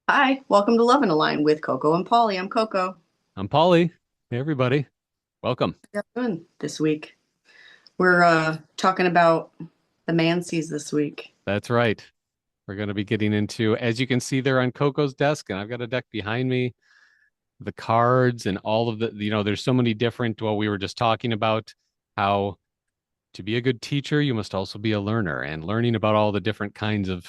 Hi, welcome to Love and Align with Coco and Paulie. I'm Coco. I'm Paulie. Hey, everybody. Welcome. How you doing this week? We're talking about the Mancies this week. That's right. We're going to be getting into, as you can see there on Coco's desk, and I've got a deck behind me, the cards and all of there's so many different, well, we were just talking about how to be a good teacher, you must also be a learner and learning about all the different kinds of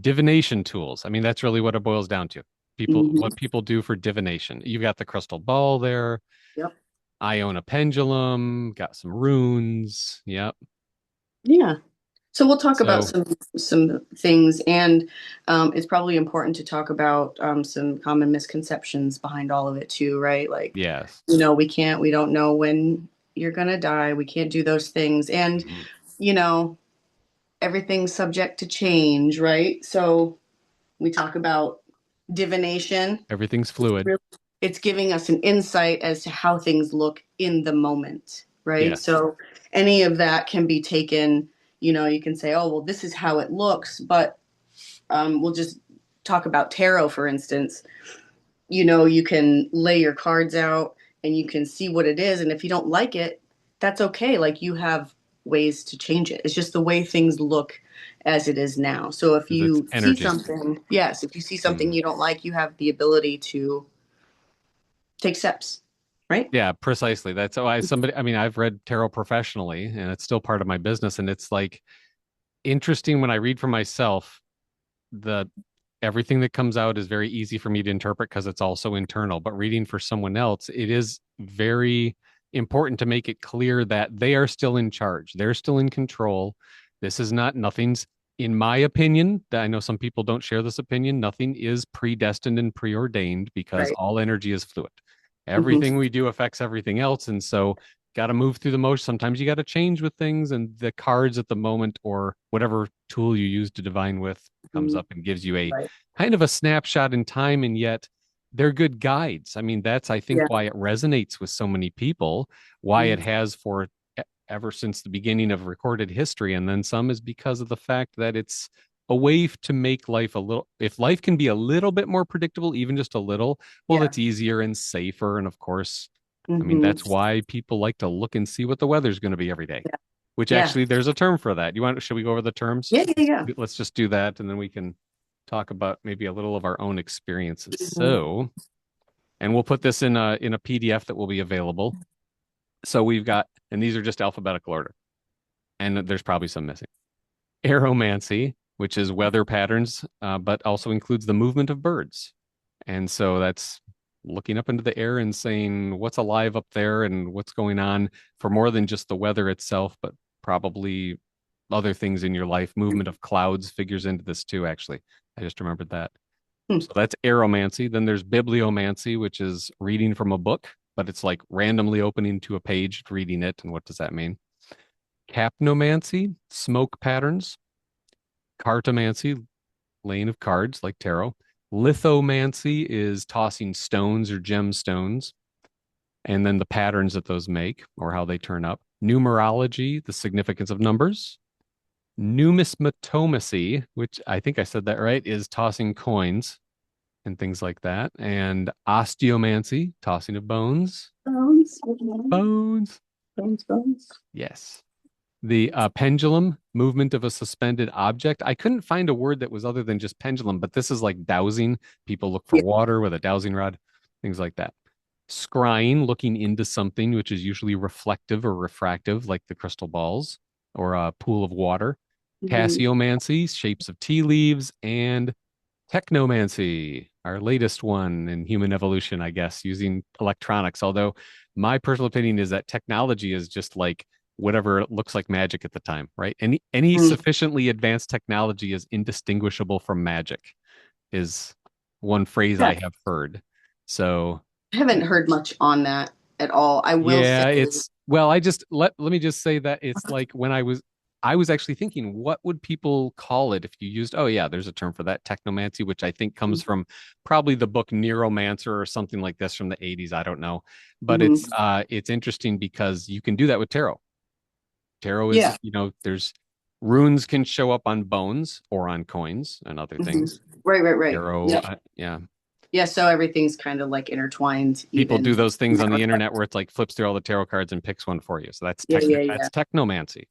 divination tools. I mean, that's really what it boils down to. What Hmm. people do for divination. You've got the crystal ball there. Yep. I own a pendulum, got some runes. Yep. Yeah. So we'll talk about So, some things, and it's probably important to talk about some common misconceptions behind all of it too, right? Like, yes. we don't know when you're gonna die. We can't do those things, and Mhm. you know, everything's subject to change, right? So we talk about divination. Everything's fluid. Really, it's giving us an insight as to how things look in the moment, right? Yes. So any of that can be taken, you can say, oh, well, this is how it looks, but we'll just talk about tarot, for instance. You can lay your cards out and you can see what it is. And if you don't like it, that's okay. Like you have ways to change it. It's just the way things look as it is now. So if Because it's you see energy. something, yes, if you see something Mhm. you don't like, you have the ability to take steps, right? Yeah, precisely. That's why I mean, I've read tarot professionally and it's still part of my business. And it's like interesting when I read for myself, the everything that comes out is very easy for me to interpret because it's also internal. But reading for someone else, it is very important to make it clear that they are still in charge. They're still in control. This is not, nothing's, in my opinion, that I know some people don't share this opinion, nothing is predestined and preordained because Right. all energy is fluid. Mm-hmm. Everything we do affects everything else. And so, got to move through the motion. Sometimes you got to change with things, and the cards at the moment or whatever tool you use to divine with comes Mm-hmm. up and gives you a Right. kind of a snapshot in time, and yet they're good guides. I mean, that's I think Yeah. why it resonates with so many people, why it Mm-hmm. has for ever since the beginning of recorded history, and then some is because of the fact that it's a way to make life a little, if life can be a little bit more predictable, even just a little, well, Yeah. it's easier and safer. And of course, I mean, Mm-hmm. that's why people like to look and see what the weather's going to be every day, Yeah. which Yeah. actually there's a term for that. Should we go over the terms? Yeah. Yeah. Yeah. Let's just do that and then we can talk about maybe a little of our own experiences. Mm-hmm. So, and we'll put this in a PDF that will be available. So we've got, and these are just alphabetical order, and there's probably some missing. Aeromancy, which is weather patterns, but also includes the movement of birds. And so that's looking up into the air and saying what's alive up there and what's going on for more than just the weather itself, but probably other things in your life. Movement of clouds figures into this too, actually. I just remembered that. Hmm. So that's aeromancy. Then there's bibliomancy, which is reading from a book, but it's like randomly opening to a page, reading it. And what does that mean? Capnomancy, smoke patterns. Cartomancy, laying of cards like tarot. Lithomancy is tossing stones or gemstones, and then the patterns that those make or how they turn up. Numerology, the significance of numbers. Numismatomacy, which I think I said that right, is tossing coins and things like that. And osteomancy, tossing of bones. Bones. Bones. Bones. Bones. Yes. The pendulum, movement of a suspended object. I couldn't find a word that was other than just pendulum, but this is like dowsing. People look for Yeah. water with a dowsing rod, things like that. Scrying, looking into something, which is usually reflective or refractive, like the crystal balls or a pool of water. Mm-hmm. Tasseomancy, shapes of tea leaves, and technomancy, our latest one in human evolution, I guess, using electronics. Although my personal opinion is that technology is just like whatever looks like magic at the time, right? Any Mm. sufficiently advanced technology is indistinguishable from magic, is one phrase Yeah. I have heard. So I haven't heard much on that at all. I will say, yeah, it's well, I just let me just say that it's like when I was actually thinking, what would people call it if you used, oh yeah, there's a term for that, technomancy, which I think comes from probably the book Neuromancer or something like this from the 80s. I don't know. But it's mm-hmm. it's interesting because you can do that with tarot. Tarot is, Yeah. there's Runes can show up on bones or on coins and other Hmm. things. Right, right, right. Arrow, Yep. yeah. Yeah, so everything's kind of like intertwined People do even those in things on that the regard. internet where it's like flips through all the tarot cards and picks one for you. So Yeah, yeah, that's yeah. technomancy.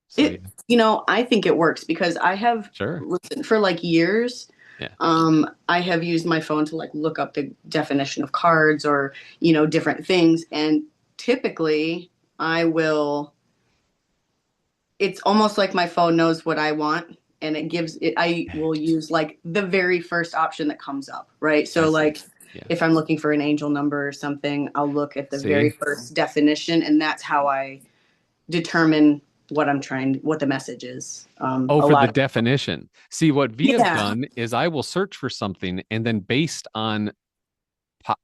So yeah, It, I think it works because I have sure. listened for like years. Yeah. I have used my phone to like look up the definition of cards or, different things. And typically I will, it's almost like my phone knows what I want and it gives it, I will use like the very first option that comes up, right? I So see. like Yeah. if I'm looking for an angel number or something, I'll look at the very See? first definition and that's how I determine what the message is. Oh, A for the lot of, definition. See, what V have yeah. done is I will search for something and then based on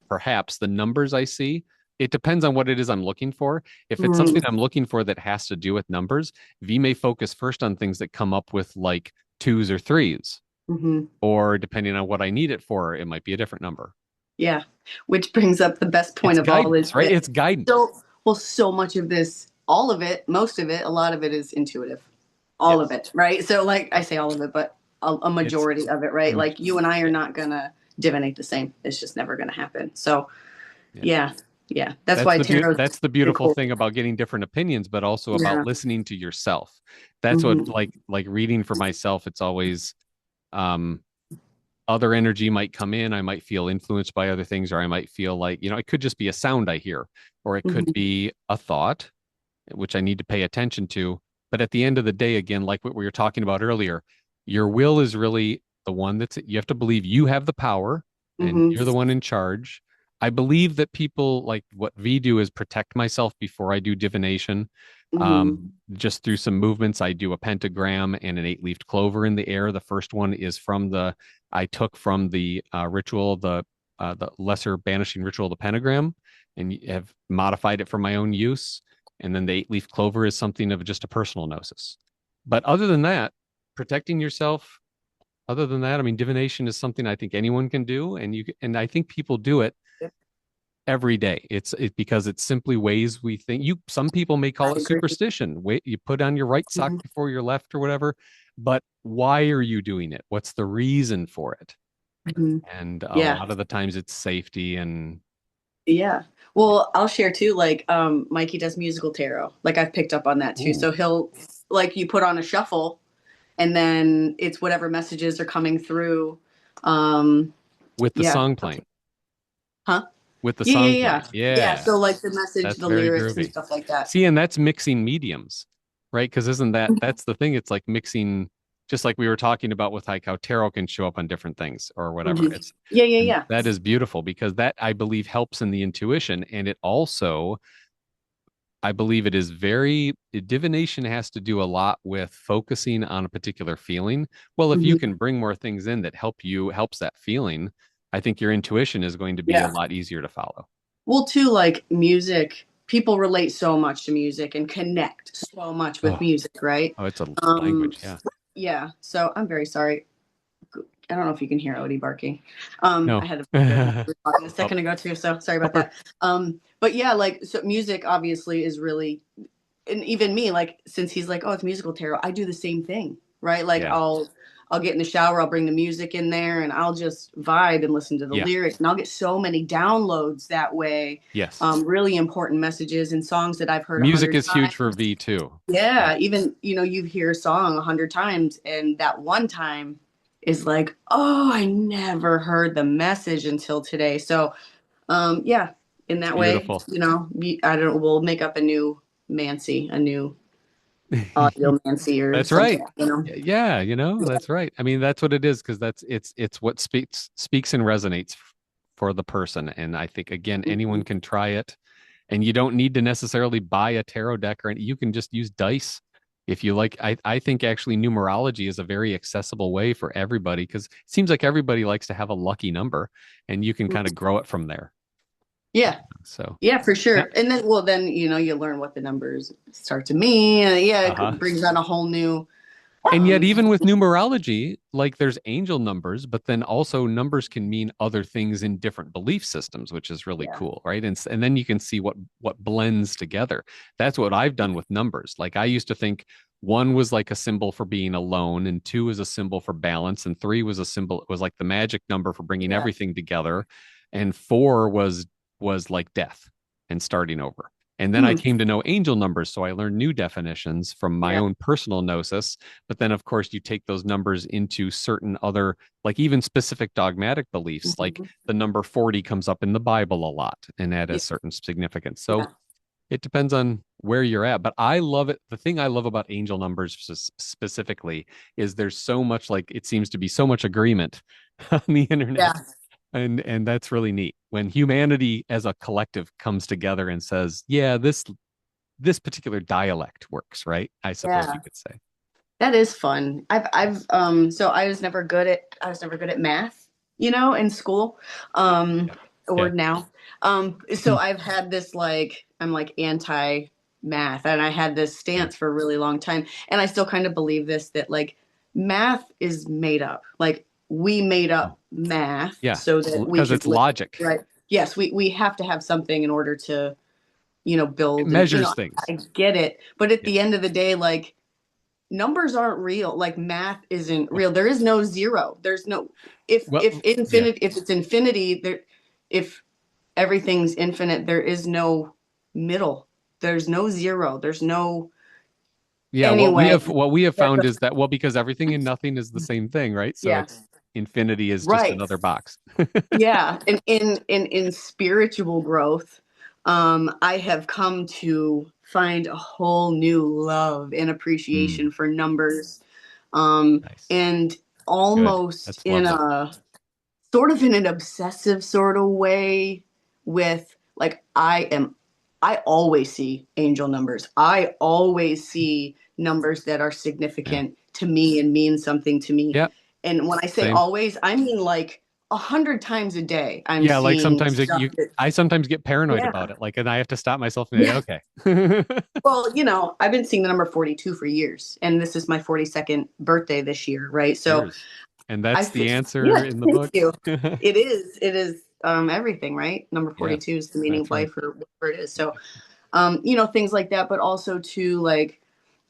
perhaps the numbers I see, it depends on what it is I'm looking for. If it's something Mm, I'm looking for that has to do with numbers, V may focus first on things that come up with like twos or threes, mhm. or depending on what I need it for, it might be a different number. Yeah, which brings up the best point It's of all is guidance, right? that It's guidance. so much of this, all of it, most of it, a lot of it is intuitive, all of Yes. it, right? So like I Yep. say all of it, but a It's majority of it, right? um, Like you and I are yeah, not gonna divinate the same. It's just never gonna happen. So yeah. yeah, yeah, that's why tarot That's is the really beautiful cool. thing about getting different opinions, but also about Yeah. listening to yourself. That's what Hmm. like reading for myself, it's always um other energy might come in. I might feel influenced by other things, or I might feel like, it could just be a sound I hear, or it could Hmm. be a thought, which I need to pay attention to. But at the end of the day, again, like what we were talking about earlier, your will is really the one you have to believe you have the power and Hmm. you're the one in charge. I believe that people like what we do is protect myself before I do divination. Hmm. Just through some movements, I do a pentagram and an eight-leafed clover in the air. The first one is I took from the ritual, the lesser banishing ritual, the pentagram, and have modified it for my own use. And then the eight-leaf clover is something of just a personal gnosis. But other than that, protecting yourself, other than that, I mean, divination is something I think anyone can do, and I think people do it every day. It's because it's simply ways we think. Some people may I call it agree. superstition. Wait, you put on your right sock Hmm. before your left or whatever. But why are you doing it? What's the reason for it? Hmm. And a Yeah. lot of the times it's safety and Yeah. Well, I'll share too, like, Mikey does musical tarot. Like I've picked up on that too. ooh, So he'll like you put on a shuffle and then it's whatever messages are coming through. Um, with the yeah. song playing, Huh? with the Yeah, yeah, song yeah. playing. Yeah. Yeah. So like the message, That's the very lyrics and groovy. stuff like that. See, and that's mixing mediums, right? Because isn't that's the thing? It's like mixing, just like we were talking about with like how tarot can show up on different things or whatever. Hmm. Yeah, yeah, And yeah. that is beautiful because that I believe helps in the intuition. And it also, I believe it is divination has to do a lot with focusing on a particular feeling. Well, if you Hmm. can bring more things in that helps that feeling, I think your intuition is going to be a Yeah. lot easier to follow. Well, too, like music, people relate so much to music and connect so much with Oh, music, right? oh, it's a Um, language. Yeah. yeah. So I'm very sorry. I don't know if you can hear Odie barking. I No. had a visitor when we were talking a Up, second ago too, so sorry about upper. that. But yeah, like so music obviously is really, and even me, like since he's like, oh, it's musical tarot, I do the same thing, right? Like Yeah. I'll get in the shower, I'll bring the music in there, and I'll just vibe and listen to the Yeah. lyrics, and I'll get so many downloads that way. Yes. Really important messages and songs that I've heard a Music hundred is huge for times. V too. Yeah. Yeah, even you hear a song 100 times, and that one time is like, oh, I never heard the message until today. So, yeah, in It's that way, beautiful. I don't. We'll make up a new Mancy, a new audiomancy or That's something. right. You know. Yeah, that's right. I mean, that's what it is because it's what speaks and resonates for the person. And I think again, anyone can try it, and you don't need to necessarily buy a tarot deck or you can just use dice if you like. I think actually numerology is a very accessible way for everybody because it seems like everybody likes to have a lucky number, and you can kind of grow it from there. Yeah, So yeah, for yeah, sure. And then, well, then you learn what the numbers start to mean, and yeah, uh-huh. it brings on a whole new. And yet, Um, even with numerology, like there's angel numbers, but then also numbers can mean other things in different belief systems, which is really yeah. cool, right? And then you can see what blends together. That's what I've done with numbers. Like I used to think one was like a symbol for being alone, and two was a symbol for balance, and three was a symbol, it was like the magic number for bringing Yeah. everything together, and four was like death and starting over. And then I Hmm. came to know angel numbers, so I learned new definitions from my Yeah. own personal gnosis. But then, of course, you take those numbers into certain other, like even specific dogmatic beliefs, like Hmm. the number 40 comes up in the Bible a lot, and that Yeah. has certain significance. So Yeah. it depends on where you're at, but I love it. The thing I love about angel numbers specifically is there's so much, like it seems to be so much agreement on the internet, Yeah. and that's really neat when humanity as a collective comes together and says, yeah, this particular dialect works, right? I suppose you Yeah. could say. That is fun. So I was never good at math, in school. Um, Yep. or Yeah. now. So I've had this like I'm like anti math, and I had this Yeah. stance for a really long time. And I still kind of believe this, that like math is made up. Like we made Oh, up math yeah. so that we Because could it's live, logic. right? Yes, we have to have something in order to, It build, and measures things. I get it. But at Yeah. the end of the day, like numbers aren't real. Like math isn't Well, real. There is no zero. There's no if yeah. infinite if it's infinity there, if everything's infinite, there is no middle. There's no zero. There's no Yeah, anyway. what we have That's found is that, well, because everything and nothing is the same thing, right? So yeah. it's infinity is just Right. another box. Yeah. And in spiritual growth, I have come to find a whole new love and Mm, appreciation for numbers. Um, nice. and Good. almost That's in lovely. a sort of in an obsessive sort of way with like I always see angel numbers. I always see numbers that are Yeah. significant to me and mean something to me. Yeah. And when I say Same. always, I mean like 100 times a day I'm Yeah, like seeing sometimes stuff that I sometimes get paranoid yeah. about it. Like, and I have to stop myself and say, Yeah. okay. Well, I've been seeing the number 42 for years, and this is my 42nd birthday this year, right? So Cheers. And I that's feel, the yeah, answer in the thank book. you. It is everything, right? Number Yeah, 42 is the meaning that's of right. life or whatever it is. So, things like that, but also to like,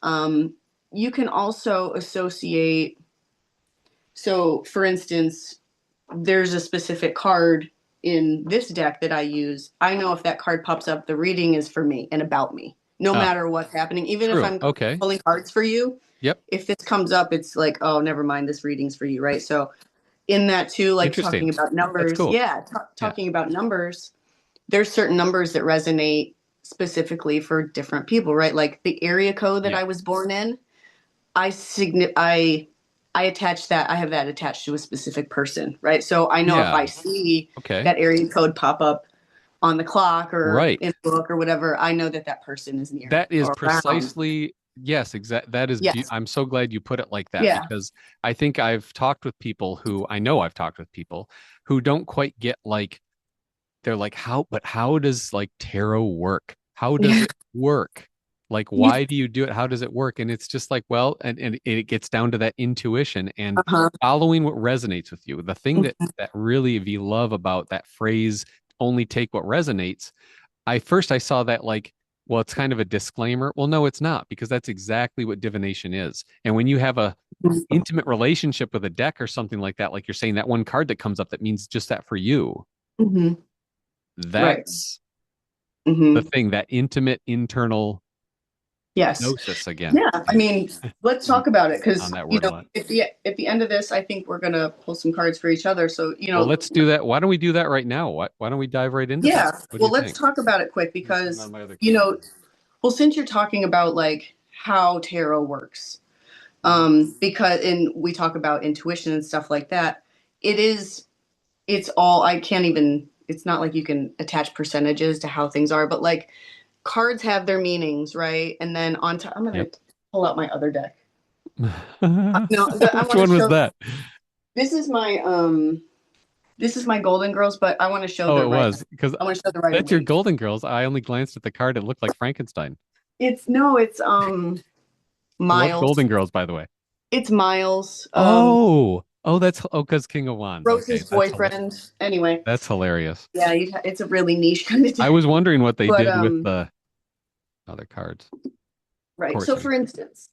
um, you can also associate. So, for instance, there's a specific card in this deck that I use. I know if that card pops up, the reading is for me and about me, no Ah, matter what's happening. Even if true. I'm Okay. pulling cards for you, Yep. if this comes up, it's like, oh, never mind, this reading's for you, right? So, in that too, like Interesting. talking about That's numbers, cool. yeah, Yeah. talking about numbers, there's certain numbers that resonate specifically for different people, right? Like the area code that Yeah. I was born in, I attach that, I have that attached to a specific person, right? So I know if I Yeah. see Okay. that area code pop up on the clock or Right. in the book or whatever, I know that that person is near That is or around. precisely, yes, exact. That is, Yes. I'm so glad you put it like that, Yeah. because I think I've talked with people who, I know I've talked with people who don't quite get, like, they're like, how does like tarot work? How does Yeah. it work? Like, Yeah. why do you do it? How does it work? And it's just like, well, and it gets down to that intuition and Uh-huh. following what resonates with you. The thing that really, if you love about that phrase, only take what resonates. I saw that like, well, it's kind of a disclaimer. Well, no, it's not, because that's exactly what divination is. And when you have a intimate relationship with a deck or something like that, like you're saying, that one card that comes up that means just that for you, Hmm. Right. that's the Hmm. thing, that intimate internal Yes. gnosis again. Yeah. I mean, let's talk about it On because, that word a lot. at the end of this, I think we're going to pull some cards for each other. So, Well, let's do that. Why don't we do that right now? Why don't we dive right into that? yeah. What do Well, you let's think? talk about it quick Let me turn because, on my other you camera. know, well, since you're talking about like how tarot works, Mhm. because and we talk about intuition and stuff like that, it is it's all I can't even it's not like you can attach percentages to how things are, but like cards have their meanings, right? And then on top, I'm gonna Yep. pull out my other deck. No, I Which want to one was show that? this is my Golden Girls, but I want to show Oh, the it right. was because I want to show the right that's your weight. Golden Girls. I only glanced at the card. It looked like Frankenstein. It's no, it's I love Miles. Golden Girls, by the way. It's Miles, That's because King of Wands. Okay, Rose's boyfriend. Anyway, that's hilarious. yeah, it's a really niche kind of I deck. was wondering what they But did with the other cards. Of right. course, So you. for instance,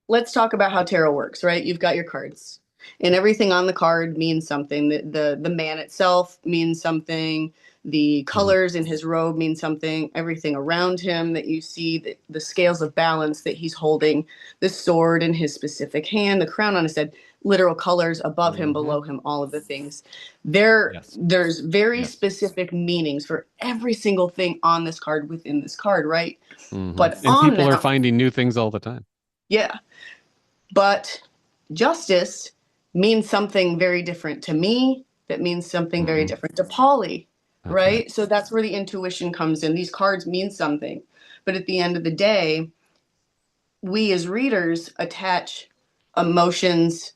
let's talk about how tarot works, right? You've got your cards, and everything on the card means something. The man itself means something. The Mhm. colors in his robe mean something. Everything around him that you see, the scales of balance that he's holding, the sword in his specific hand, the crown on his head, literal colors above him, Mhm. below him, all of the things. Yes. There's very Yes. specific meanings for every single thing on this card within this card, right? But And on people are that, finding new things all the time. yeah, but justice means something very different to me, that means something very Hmm. different to Paulie, That's right. right? So that's where the intuition comes in. These cards mean something. But at the end of the day, we as readers attach emotions,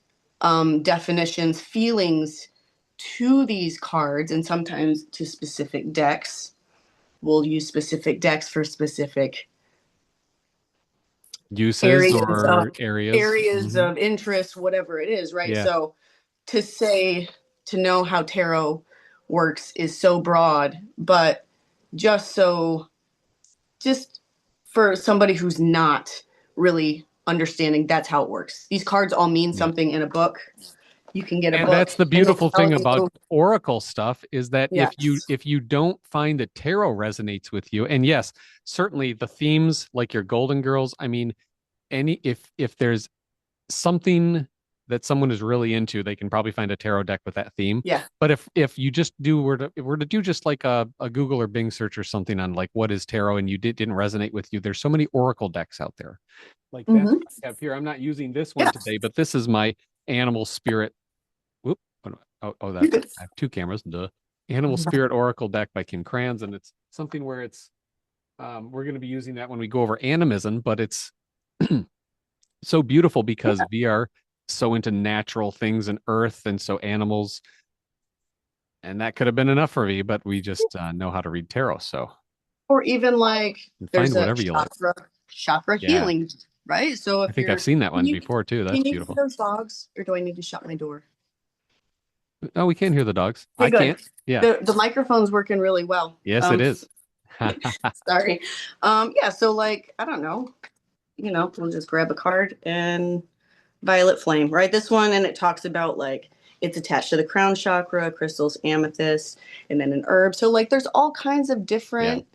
definitions, feelings to these cards and sometimes to specific decks. We'll use specific decks for specific Uses areas of or areas. Hmm. interest, whatever it is, right? Yeah. So to say to know how tarot works is so broad, but just so just for somebody who's not really understanding, that's how it works. These cards all mean Yeah. something in a book. You can get a And book that's the and it'll beautiful tell thing about you, oracle stuff is that yes, if you don't find that tarot resonates with you, and yes, certainly the themes like your Golden Girls, I mean, any if there's something that someone is really into, they can probably find a tarot deck with that theme. yeah, But if you just do were to do just like a Google or Bing search or something on like what is tarot and didn't resonate with you, there's so many oracle decks out there. Like that's mm-hmm, what I have here. I'm not using this one yeah, today, but this is my animal spirit. Whoop. you That's could, I have two cameras. Duh. Animal Spirit Oracle deck by Kim Kranz, and it's something where it's we're going to be using that when we go over animism, but it's so beautiful because we are so into natural things and earth and so animals, and that could have been enough for me, but we just know how to read tarot, so or even like and find there's a whatever you like. chakra Yeah, healing, right? So I if think I've you're, seen that can one you before too. That's can you hear beautiful. those dogs, or do I need to shut my door? Oh, we can't hear the dogs. Okay, I good. can't. Yeah. The microphone's working really well. Yes, it is. Sorry. Yeah, so like, I don't know, we'll just grab a card and violet flame, right? This one, and it talks about like it's attached to the crown chakra, crystals, amethyst, and then an herb. So like there's all kinds of Yeah. different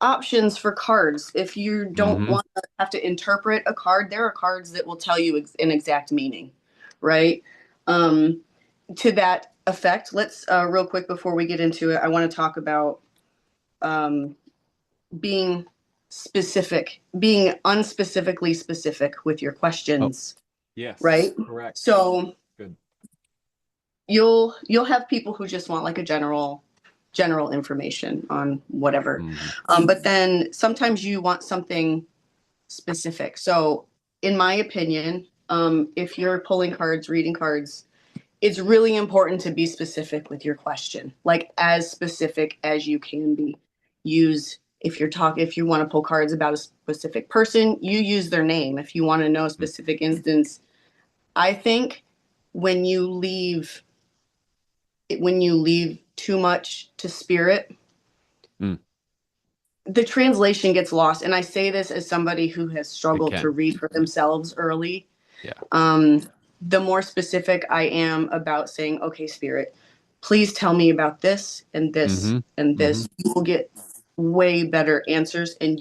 options for cards. If you don't Hmm. want to have to interpret a card, there are cards that will tell you an exact meaning, right? Um, to that effect, let's real quick before we get into it, I want to talk about um, being specific, being unspecifically specific with your Oh, questions, yes. right? Correct. So Good. you'll have people who just want like a general information on whatever, Hmm. but then sometimes you want something specific. So in my opinion, if you're pulling cards, reading cards, it's really important to be specific with your question, like as specific as you can be. Use if you want to pull cards about a specific person, you use their name. If you want to know a specific instance, I think when you leave when you leave too much to spirit, Mm, the translation gets lost. And I say this as somebody who has it struggled to can. read for themselves early. Yeah. um, the more specific I am about saying, okay, spirit, please tell me about this and this Hmm. and Hmm. this, you will get way better answers, and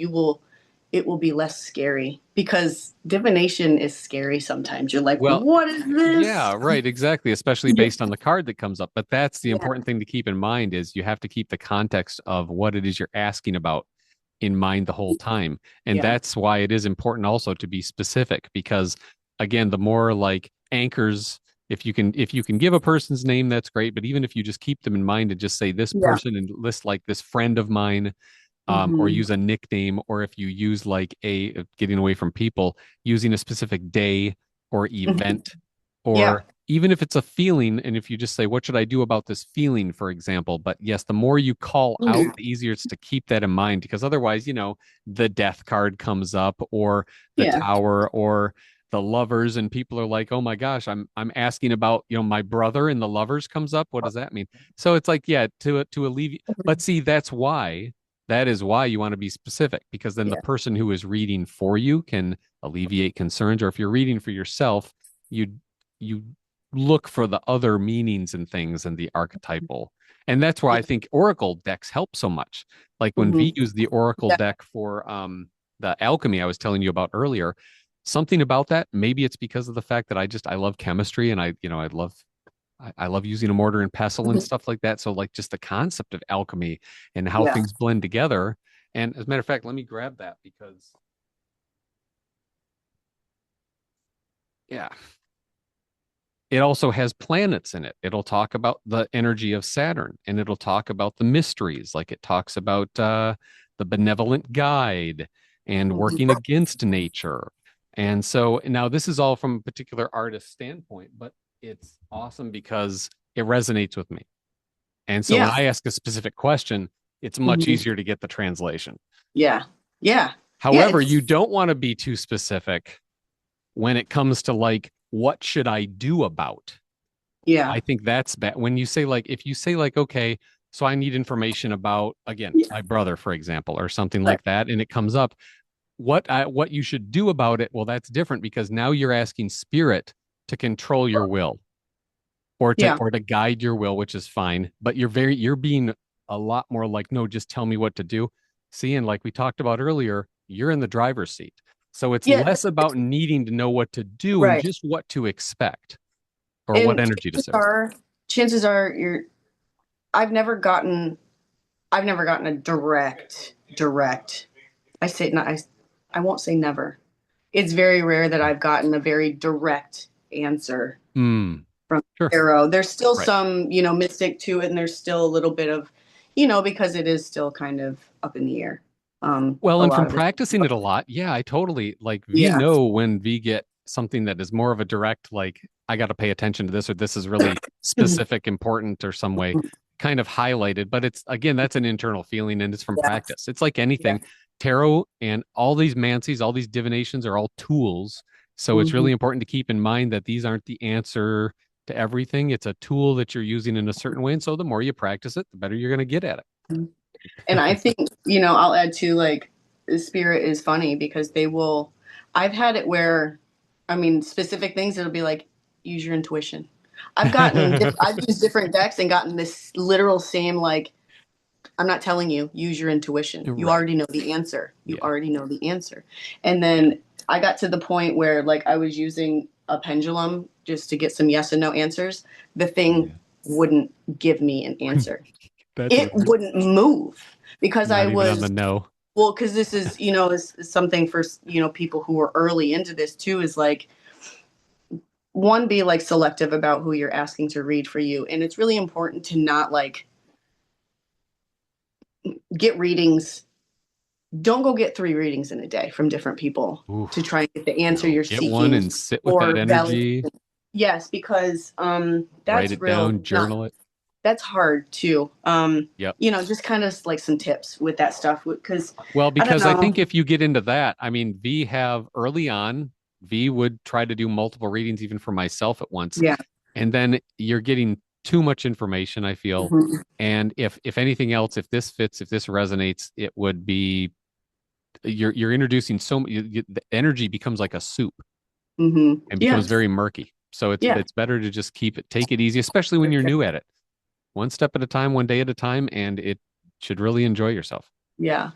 it will be less scary, because divination is scary sometimes. You're like, Well, what is this? yeah, right, exactly, especially Yeah. based on the card that comes up. But that's the Yeah. important thing to keep in mind is you have to keep the context of what it is you're asking about in mind the whole time. And Yeah. that's why it is important also to be specific because again, the more like anchors if you can give a person's name, that's great. But even if you just keep them in mind and just say this Yeah. person and list like this friend of mine, or Mm-hmm. use a nickname, or if you use like a getting away from people, using a specific day or Mm-hmm. event, Yeah. or even if it's a feeling, and if you just say, what should I do about this feeling, for example? But yes, the more you call out, Mhm. the easier it's to keep that in mind because otherwise, the death card comes up or the Yeah. tower or the lovers and people are like, oh my gosh, I'm asking about, my brother and the lovers comes up. What does that mean? So it's like, yeah, to alleviate, but see, that is why you want to be specific because then the Yeah. person who is reading for you can alleviate concerns. Or if you're reading for yourself, you you look for the other meanings and things and the archetypal. And that's why I think oracle decks help so much. Like when Hmm. V used the oracle Yeah. deck for the alchemy I was telling you about earlier, something about that, maybe it's because of the fact that I love chemistry, and I love using a mortar and pestle and Mhm. stuff like that. So like just the concept of alchemy and how Yeah. things blend together. And as a matter of fact, let me grab that because yeah, it also has planets in it. It'll talk about the energy of Saturn, and it'll talk about the mysteries. Like it talks about the benevolent guide and working Mhm. against nature. And so now this is all from a particular artist standpoint, but it's awesome because it resonates with me. And so when Yeah. I ask a specific question, it's much Mhm. easier to get the translation. Yeah. Yeah. Yeah. However, you don't want to be too specific when it comes to like, what should I do about? Yeah. I think that's bad. When you say like, if you say like, okay, so I need information about, again, Yeah. my brother, for example, or something Right. like that, and it comes up, what you should do about it, well, that's different because now you're asking spirit to control your will Yeah. or to guide your will, which is fine. But you're being a lot more like, no, just tell me what to do. See, and like we talked about earlier, you're in the driver's seat. So it's Yeah. less about needing to know what to do and Right. just what to expect or what And energy to send. chances are I've never gotten I've never gotten a direct. I say not I won't say never. It's very rare that I've gotten a very direct answer Mm, from sure. tarot. There's still Right. some, mystic to it, and there's still a little bit of, because it is still kind of up in the air. Well, A and lot from of the practicing it a lot, yeah, I totally like V yeah. know when V get something that is more of a direct, like, I got to pay attention to this, or this is really specific, important, or some way kind of highlighted. But it's, again, that's an internal feeling and it's from Yeah. practice. It's like Yeah. anything. Tarot and all these mancies, all these divinations are all tools. So it's Hmm. really important to keep in mind that these aren't the answer to everything. It's a tool that you're using in a certain way. And so the more you practice it, the better you're going to get at And I think, I'll add to like the spirit is funny because I've had it where, I mean, specific things, it'll be like, use your intuition. it. I've used different decks and gotten this literal same, like, I'm not telling you, use your intuition. You Right. already know the answer. You Yeah. already know the answer. And then I got to the point where like I was using a pendulum just to get some yes and no answers. The thing Yeah. wouldn't give me an answer. That's It weird. wouldn't move because I Not even on the was no. well, because this is something for people who are early into this too. Is like one, be like selective about who you're asking to read for you, and it's really important to not like get readings. Don't go get 3 readings in a day from different people to Oof. try and get the answer No. you're Get one seeking and sit with that or validation. energy, Yes, because write that's it real down, not journal it. that's hard too. Yep. Just kind of like some tips with that stuff because Well, I don't because I know. think if you get into that, I mean, V have early on, V would try to do multiple readings even for myself at once. Yeah. And then you're getting too much information, I feel. Hmm. And if anything else, if this fits, if this resonates, it would be you're introducing the energy becomes like a soup Hmm. and becomes Yes. very murky. So Yeah. it's better to just take it easy, especially when For you're sure. new at it. One step at a time, one day at a time, and it should really enjoy yourself. Yeah.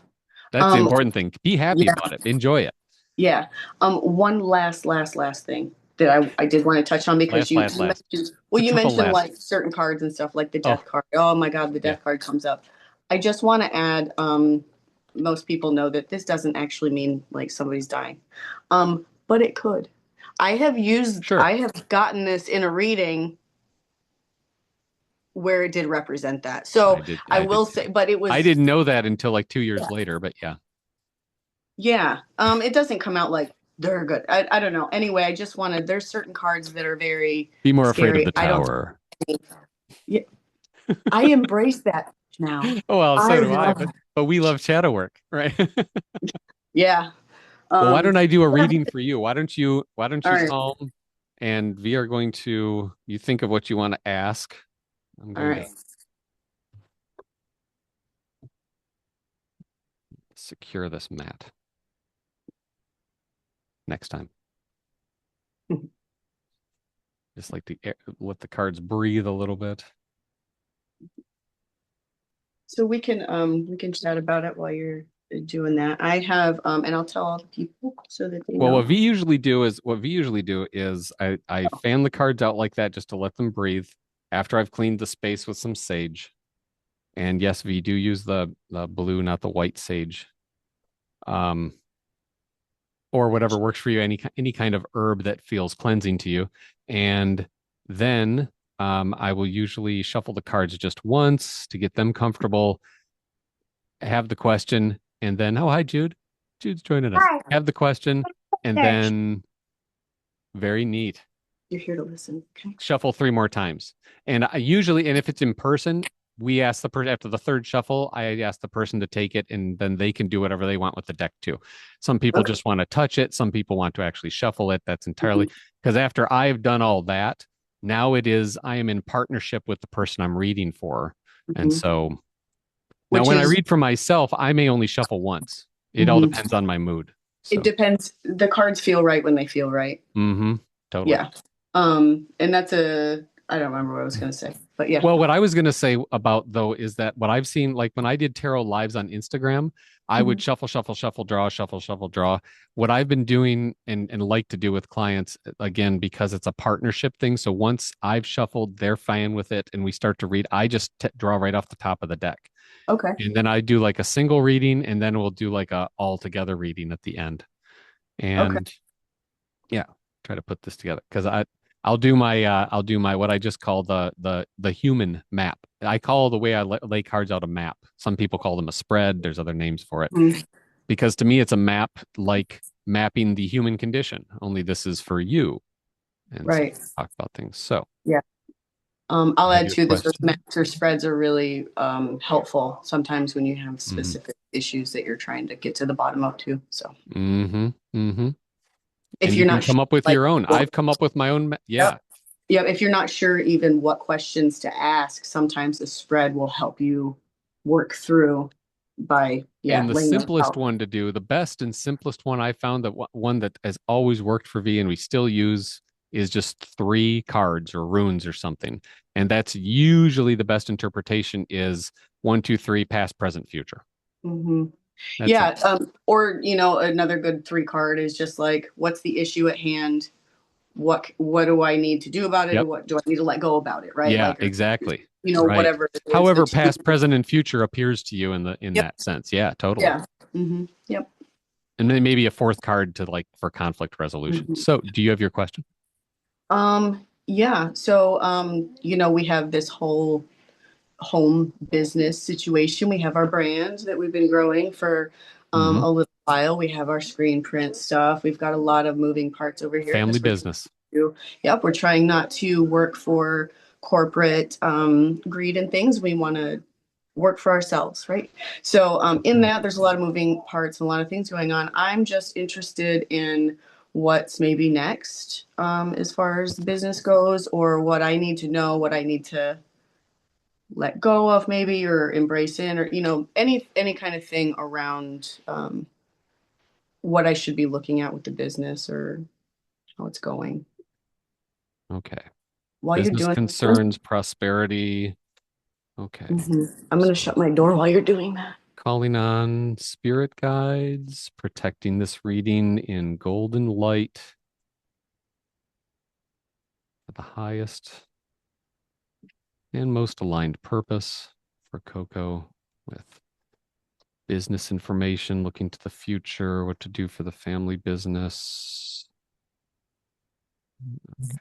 That's the Um. important thing. Be happy Yeah. about it. Enjoy it. Yeah. One last thing that I did want to touch on because Last, you last, you last. mentioned It's a you triple mentioned last. like certain cards and stuff like the death Oh, card. Oh my God, the yeah. death card comes up. I just want to add. Most people know that this doesn't actually mean like somebody's dying, but it could. Sure. I have gotten this in a reading where it did represent that. I So did. I I did will too. say, but it I was didn't know that until like 2 years yeah, later, but yeah. yeah. It doesn't come out like they're good. I don't know. Anyway, I just wanted. There's certain cards that are very Be more afraid of scary. the I don't. tower. Yeah, I embrace that now. Oh well, I so do I, love. but we love shadow work, right? Yeah. Well, why don't I do a Yeah. reading for you? Why don't All you right. calm and we are going to you think of what you want to ask. I'm All going to right. secure this mat. next time. Just like to let the cards breathe a little bit. So we can chat about it while you're doing that. I have and I'll tell all the people so that they Well, know. what we usually do is I fan the cards out like that just to let them breathe after I've cleaned the space with some sage. And yes, we do use the blue, not the white sage. Um, or whatever works for you, any kind of herb that feels cleansing to you. And then I will usually shuffle the cards just once to get them comfortable, have the question, and then oh hi Jude. Jude's joining us. Hi. Have the question, and There. then very neat. You're here to listen. Okay. Shuffle three more times. And I usually, and if it's in person, we ask the person after the third shuffle, I ask the person to take it and then they can do whatever they want with the deck too. Some people Okay. just want to touch it. Some people want to actually shuffle it. That's Mhm. entirely because after I've done all that, now I am in partnership with the person I'm reading for. And Mhm. so now Which when I is read for myself, I may only shuffle once. It all mhm. depends on my mood. It So, depends. The cards feel right when they feel right. totally. Yeah. And that's a I don't remember what I was gonna say, but yeah. Well, what I was going to say about though is that what I've seen, like when I did tarot lives on Instagram, I would Mhm. shuffle, shuffle, shuffle, draw, shuffle, shuffle, draw. What I've been doing and like to do with clients, again, because it's a partnership thing. So once I've shuffled, they're fine with it, and we start to read, I just draw right off the top of the deck. Okay. And then I do like a single reading, and then we'll do like a all together reading at the end. Okay. And yeah, try to put this together because I'll do my what I just call the human map. I call the way I lay cards out a map. Some people call them a spread. There's other names for it Mhm. because to me it's a map like mapping the human condition. Only this is for you, and so Right. talk about things. So Yeah. I'll have add your to this. Those question. master spreads are really helpful sometimes when you have Mm-hmm. specific issues that you're trying to get to the bottom of too. So Mm-hmm. Mm-hmm. if And you you're can not sure, come up with like, your own. well, I've come up with my own. yep, Yeah. yep. If you're not sure even what questions to ask, sometimes the spread will help you work through by And the laying those simplest out. one to do, the best and simplest one I found that one that has always worked for V and we still use is just three cards or runes or something. And that's usually the best interpretation is one, two, three, past, present, future. Hmm. That's it. Yeah. Or another good three card is just like, what's the issue at hand? What do I need to do about it, or Yep. what do I need to let go about it? Right? Yeah, Like, or exactly. Right. whatever it is However, that you. past, present, and future appears to you in Yep. that sense. Yeah, totally. Yeah. Yep. And then maybe a fourth card to like for conflict resolution. Mhm. So do you have your question? Yeah. So, we have this whole home business situation. We have our brand that we've been growing for Mm-hmm. a little while. We have our screen print stuff. We've got a lot of moving parts over here Family because business. yep, we're trying not to work for corporate greed and things. We want to work for ourselves, right? So in Right. that, there's a lot of moving parts and a lot of things going on. I'm just interested in what's maybe next as far as the business goes, or what I need to know, what I need to let go of maybe, or embrace in, or any kind of thing around what I should be looking at with the business or how it's going. Okay. While you're Business doing concerns, prosperity. Okay. I'm going to So shut my door while you're doing that. calling on spirit guides, protecting this reading in golden light for the highest and most aligned purpose for Coco with business information, looking to the future, what to do for the family business. Okay.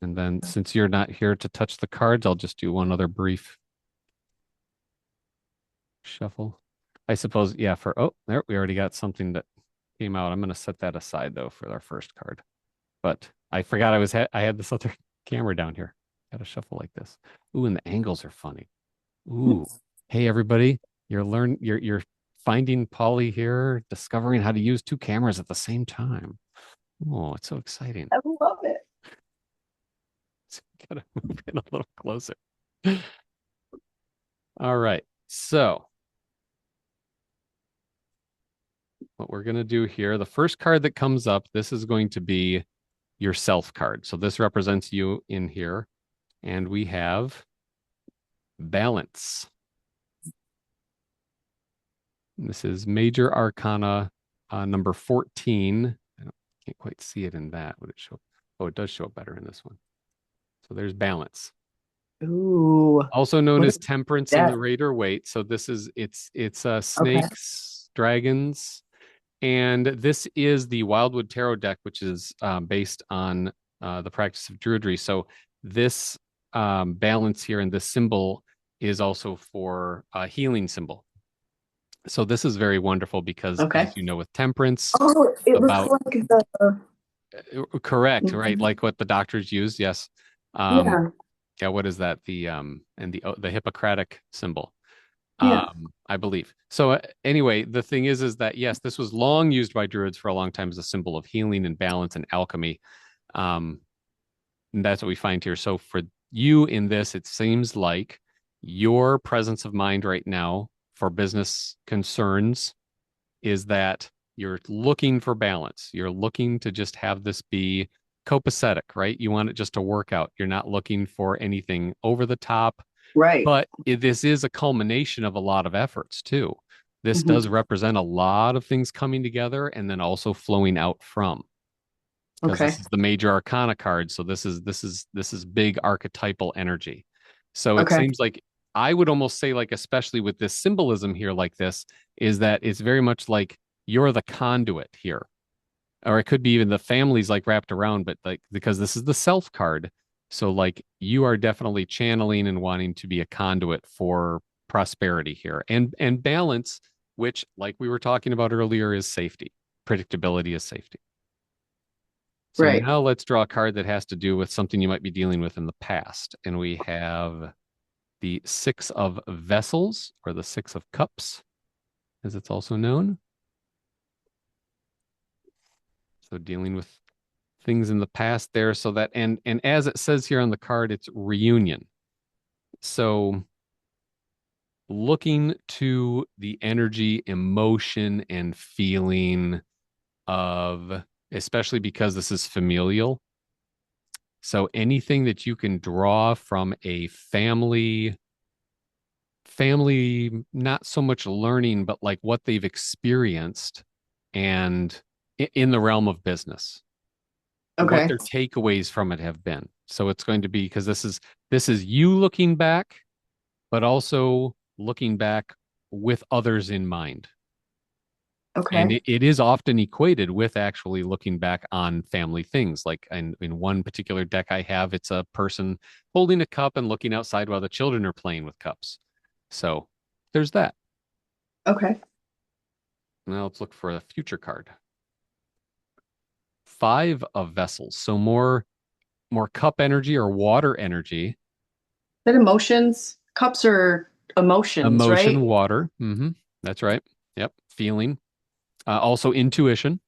And then since you're not here to touch the cards, I'll just do one other brief shuffle. I suppose, yeah, there we already got something that came out. I'm going to set that aside though for our first card. But I forgot I had this other camera down here. Got to shuffle like this. Ooh, and the angles are funny. Ooh. Hey everybody, you're finding Paulie here, discovering how to use two cameras at the same time. Oh, it's so exciting. I love it. Gotta move in a little closer. All right. So what we're going to do here, the first card that comes up, this is going to be your self card. So this represents you in here. And we have balance. This is Major Arcana number 14. Can't quite see it in that. Would it show? Oh, it does show up better in this one. So there's balance. Ooh. Also known What as is temperance in that? the Raider Waite. So this is it's Okay. snakes, dragons, and this is the Wildwood Tarot deck, which is based on the practice of Druidry. So this balance here and this symbol is also for a healing symbol. So this is very wonderful because, Okay. as you know, with temperance, Oh, it looks about like the correct, right? Like what the doctors use. Yes. Um, yeah, yeah. What is that? The and the Hippocratic symbol. yeah. I believe. So anyway, the thing is that yes, this was long used by druids for a long time as a symbol of healing and balance and alchemy. Um, and that's what we find here. So for you in this, it seems like your presence of mind right now for business concerns is that you're looking for balance. You're looking to just have this be copacetic, right? You want it just to work out. You're not looking for anything over the top, Right. but this is a culmination of a lot of efforts too. This Hmm. does represent a lot of things coming together and then also flowing out from, because this Okay. is the major arcana card. So this is big archetypal energy. So it Okay. seems like I would almost say, like, especially with this symbolism here, like this, is that it's very much like you're the conduit here. Or it could be even the families like wrapped around, but like because this is the self card. So like you are definitely channeling and wanting to be a conduit for prosperity here and balance, which, like we were talking about earlier, is safety. Predictability is safety. So Right. now let's draw a card that has to do with something you might be dealing with in the past. And we have the Six of Vessels, or the Six of Cups, as it's also known. So dealing with things in the past there. So that, and as it says here on the card, it's reunion. So looking to the energy, emotion, and feeling of, especially because this is familial. So anything that you can draw from a family, not so much learning, but like what they've experienced and in the realm of business, what Okay. their takeaways from it have been. So it's going to be, because this is you looking back, but also looking back with others in mind. And Okay. it is often equated with actually looking back on family things. Like in one particular deck I have, it's a person holding a cup and looking outside while the children are playing with cups. So there's that. Okay. Now let's look for a future card. Five of Vessels. So more cup energy or water energy. That emotions, cups are emotions, Emotion, right? water. That's right. Yep. Feeling. Also intuition.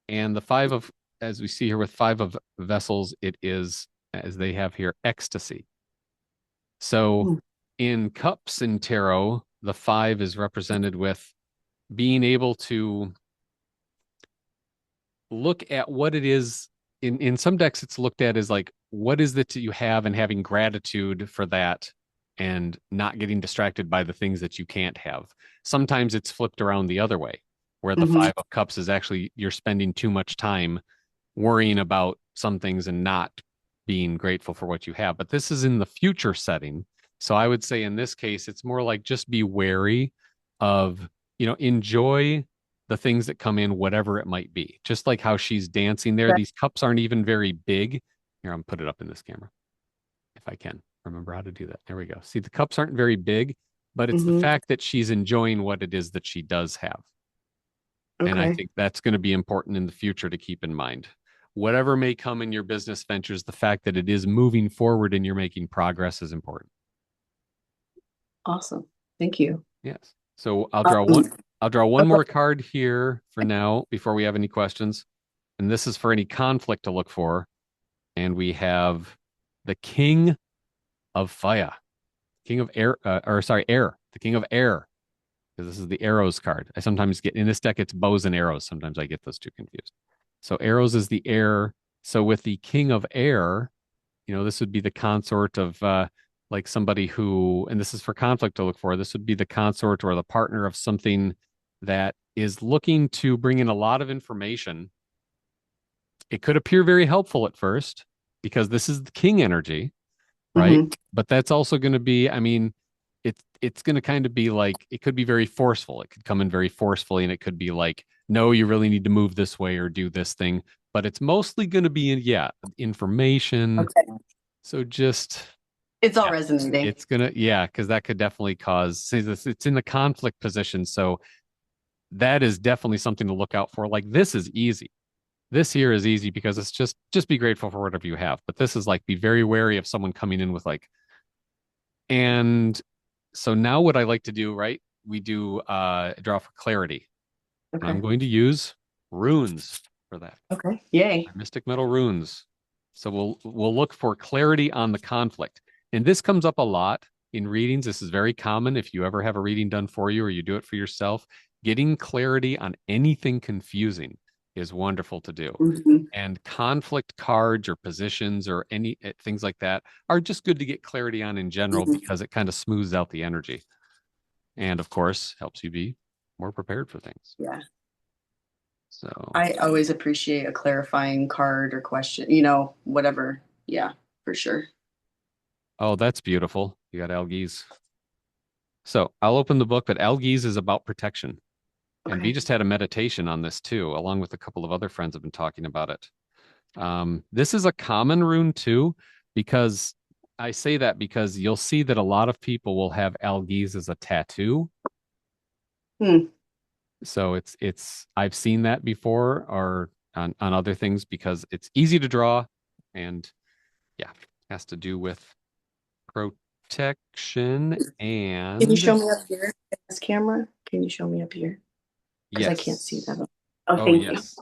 And the five of, as we see here with Five of Vessels, it is, as they have here, ecstasy. So Mm. in cups in tarot, the five is represented with being able to look at what it is. In some decks, it's looked at as like, what is it that you have, and having gratitude for that and not getting distracted by the things that you can't have. Sometimes it's flipped around the other way, where the Hmm. Five of Cups is actually you're spending too much time worrying about some things and not being grateful for what you have. But this is in the future setting. So I would say in this case, it's more like just be wary of, enjoy the things that come in, whatever it might be. Just like how she's dancing there. Okay. These cups aren't even very big. Here, I'm put it up in this camera if I can remember how to do that. There we go. See, the cups aren't very big, but it's the Hmm. fact that she's enjoying what it is that she does have. And I Okay. think that's going to be important in the future to keep in mind. Whatever may come in your business ventures, the fact that it is moving forward and you're making progress is important. Awesome. Thank you. Yes. So I'll draw one. Um, I'll draw one okay. more card here for now before we have any questions. And this is for any conflict to look for. And we have the King of Fire, King of Air, or sorry, Air, the King of Air. because this is the arrows card. I sometimes get in this deck, it's bows and arrows. Sometimes I get those two confused. So arrows is the air. So with the king of air, this would be the consort of like somebody who, and this is for conflict to look for, this would be the consort or the partner of something that is looking to bring in a lot of information. It could appear very helpful at first because this is the king energy, right? Hmm. But that's also going to be, I mean, it's going to kind of be like it could be very forceful. It could come in very forcefully, and it could be like, no, you really need to move this way or do this thing. But it's mostly going to be, yeah, information. Okay. So just It's all yeah, resonating. it's gonna yeah, because that could definitely cause. See, this it's in the conflict position, so that is definitely something to look out for. Like this is easy. This here is easy because it's just be grateful for whatever you have. But this is like be very wary of someone coming in with like and so now what I like to do, right? We do draw for clarity. And I'm Okay. going to use runes for that. Okay. Yay. My mystic metal runes. So we'll look for clarity on the conflict. And this comes up a lot in readings. This is very common if you ever have a reading done for you or you do it for yourself. Getting clarity on anything confusing is wonderful to do. Hmm. And conflict cards or positions or any things like that are just good to get clarity on in general Hmm. because it kind of smooths out the energy. And of course, helps you be more prepared for things. Yeah. So, I always appreciate a clarifying card or question, whatever. Yeah, for sure. oh, that's beautiful. You got algaes. So I'll open the book, but algaes is about protection. And V Okay. just had a meditation on this too, along with a couple of other friends have been talking about it. This is a common rune too, because I say that because you'll see that a lot of people will have algaes as a tattoo. Hmm. So it's I've seen that before or on other things because it's easy to draw and yeah, has to do with protection Can you and show me up here in this camera? Can you show me up here? Because I can't see yes. that. Oh, Oh thank you. yes.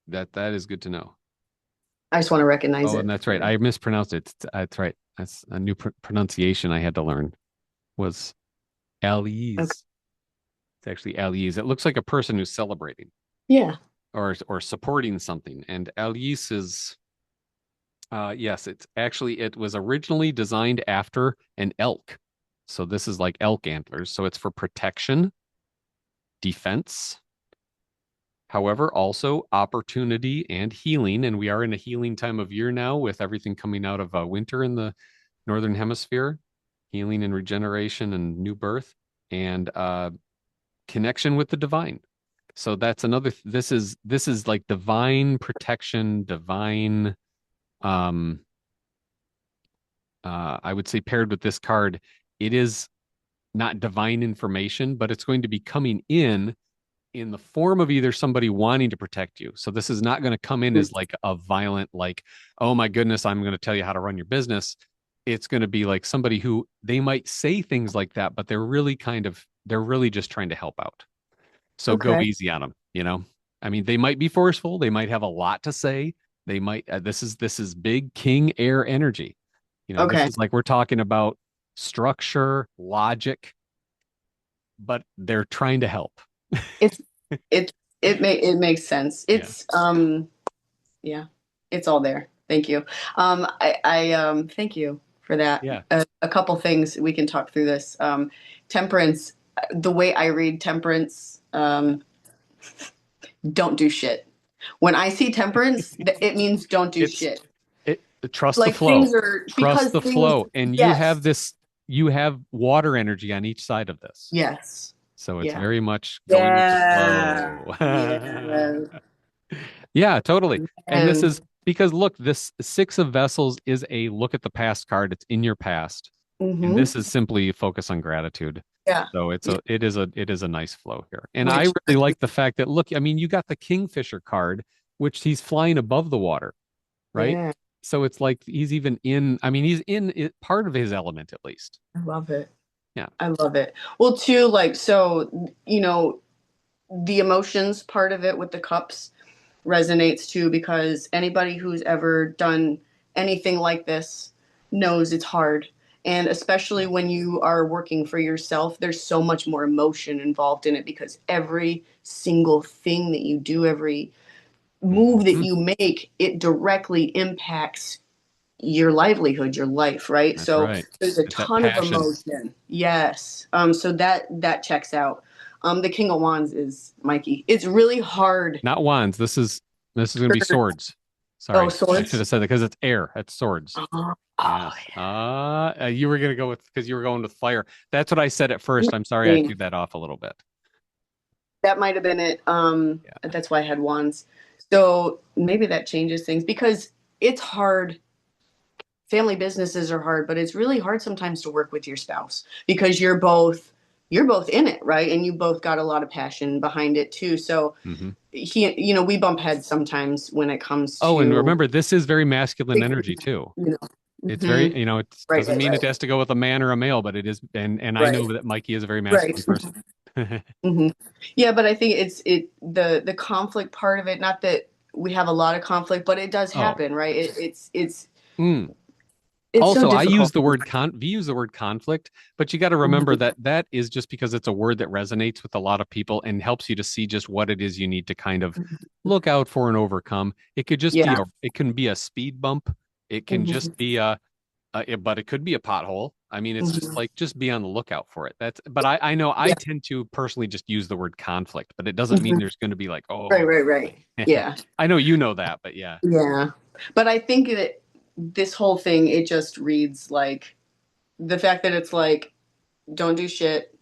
That is good to know. I just want to recognize Oh, and it that's right. for. I mispronounced it. That's right. That's a new pronunciation I had to learn was Okay. Ali's. It's actually Ali's. It looks like a person who's celebrating Yeah. or supporting something. And Ali's is yes, it was originally designed after an elk. So this is like elk antlers. So it's for protection, defense, however, also opportunity and healing. And we are in a healing time of year now with everything coming out of winter in the northern hemisphere, healing and regeneration and new birth and connection with the divine. So that's another this is like divine protection, divine um I would say paired with this card, it is not divine information, but it's going to be coming in the form of either somebody wanting to protect you. So this is not going to come in as like a violent, like, oh my goodness, I'm going to tell you how to run your business. It's going to be like somebody who they might say things like that, but they're really just trying to help out. So go Okay. easy on them. I mean, they might be forceful. They might have a lot to say. They might, this is big king air energy. This Okay. is like we're talking about structure, logic, but they're trying to help. It's it it makes sense. Yeah. Yeah, it's all there. Thank you. I thank you for that. Yeah. A couple things we can talk through this. Temperance, the way I read temperance, don't do shit. When I see temperance, it means don't do It's shit. it trust the Like flow. things are Trust because the things, flow. And yes, you have water energy on each side of this. yes, So it's yeah, very much going with the yeah, flow. yeah, Yeah, totally. And this and is because look, this Six of Vessels is a look at the past card. It's in your past. And hmm, this is simply focus on gratitude. yeah, So yeah, it is a nice flow here. And I which really like the fact that look, I mean, you got the Kingfisher card, which he's flying above the water, right? yeah, So it's like he's even in, I mean, he's in it, part of his element at least. I love it. Yeah. I love it. Well, too, like, so, the emotions part of it with the cups resonates too, because anybody who's ever done anything like this knows it's hard. And especially when you are working for yourself, there's so much more emotion involved in it because every single thing that you do, every move that Mm-hmm. you make, it directly impacts your livelihood, your life, right? That's So right. there's a It's that ton of passion. emotion. Yes. So that checks out. The King of Wands is Mikey. It's really hard. Not wands. This is going to be swords. Oh, Sorry, I should swords. have said that because it's air. It's swords. Oh, oh Yes. You were going to go with because you were going with fire. That's what I said at first. I'm sorry I yeah. threw that off a little bit. That might have been it. Yeah. That's why I had wands. So maybe that changes things because it's hard. Family businesses are hard, but it's really hard sometimes to work with your spouse because you're both in it, right? And you both got a lot of passion behind it too. So Mm-hmm. we bump heads sometimes when it comes Oh, and to remember, this is very masculine energy too. you know. It's very, Hmm. it Right, doesn't right, mean it right, has to go with a man or a male, but it is, and I right, know that Mikey is a very right. masculine person. Hmm. Yeah, but I think the conflict part of it. Not that we have a lot of conflict, but it does Oh, happen, right? mm. It's so Also, I use difficult. the word we use the word conflict, but you got to remember Mhm. that that is just because it's a word that resonates with a lot of people and helps you to see just what it is you need to kind of look out for and overcome. It could just be Yeah. it can be a speed bump. It can just Hmm. be but it could be a pothole. I mean, it's just Hmm. like just be on the lookout for it. But I know I Yeah. tend to personally just use the word conflict, but it doesn't mean Hmm. there's going to be like, Right, oh, right, right. Yeah. I know you know that, but yeah. Yeah. But I think that this whole thing, it just reads like the fact that it's like, don't do shit.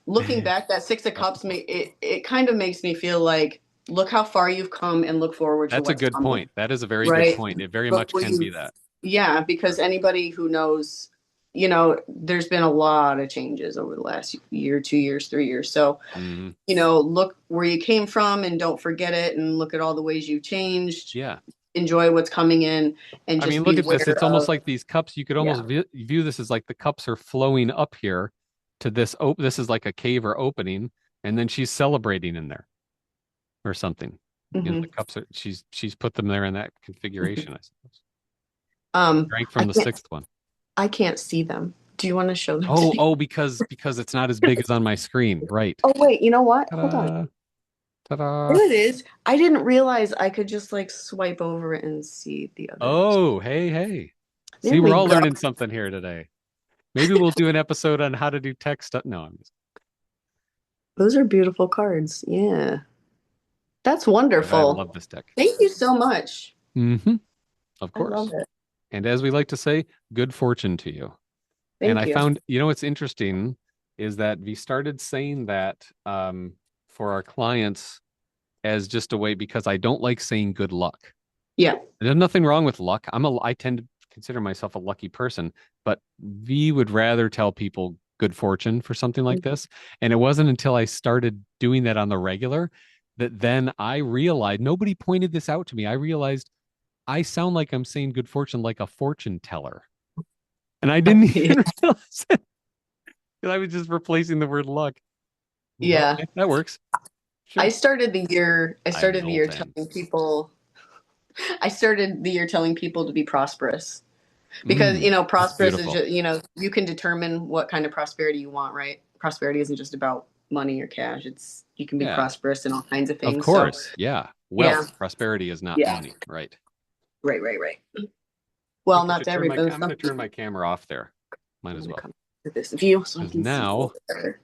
Looking back, that Six of Cups, it kind of makes me feel like, look how far you've come and look forward to That's a what's good coming, point. That is a very good right? point. It very Look much where can be you, that. yeah, because anybody who knows, there's been a lot of changes over the last year, 2 years, 3 years. So, Hmm. look where you came from and don't forget it and look at all the ways you've changed, Yeah. enjoy what's coming in, and I mean, just look at this. beware It's almost of, like these cups. You could almost yeah. view this as like the cups are flowing up here to this. This is like a cave or opening, and then she's celebrating in there or something. The Hmm. cups are she's put them there in that configuration, I suppose. Drank I from the can't, sixth one. I can't see them. Do you want to show them to Oh, me? oh, because it's not as big as on my screen. Right. Oh, wait, you know what? Hold on. Ta-da. Ta-da. There it is. I didn't realize I could just like swipe over it and see the others. Oh, hey, hey. See, There we're we all go. learning something here today. Maybe we'll do an episode on how to do text stuff. No, I'm just Those are beautiful cards. Yeah. That's I wonderful. love this deck. Thank you so much. Hmm. Of I love course. it. And as we like to say, good fortune to you. And Thank I you. found, what's interesting is that we started saying that for our clients as just a way because I don't like saying good luck. Yeah. There's nothing wrong with luck. I tend to consider myself a lucky person, but we would rather tell people good fortune for something like this. And it wasn't until I started doing that on the regular that then I realized nobody pointed this out to me. I realized I sound like I'm saying good fortune like a fortune teller. And I didn't Yeah. even realize it because I was just replacing the word luck. Yeah. Okay, that works. I Sure. started the year I I started the know year then. telling people I started the year telling people to be prosperous. Because, That's prosperous is beautiful. just, you can determine what kind of prosperity you want, right? Prosperity isn't just about money or cash. You can be Yeah, prosperous in all kinds of of things. So, course. Yeah. yeah, Wealth, prosperity is not yeah, money, right? right, right, right. I Well, think I not should to turn my everybody. I'm Some going to turn my people camera off there. Might I'm as gonna well. come to this view so I Because can see a now little bit better.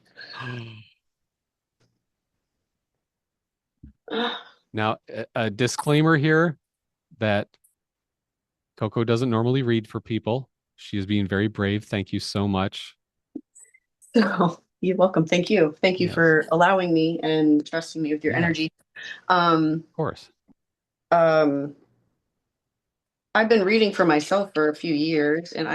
now a disclaimer here that Coco doesn't normally read for people. She is being very brave. Thank you so much. So you're welcome. Thank you. Thank you Yes. for allowing me and trusting me with your Yes. energy. Um, Of course. um, I've been reading for myself for a few years, and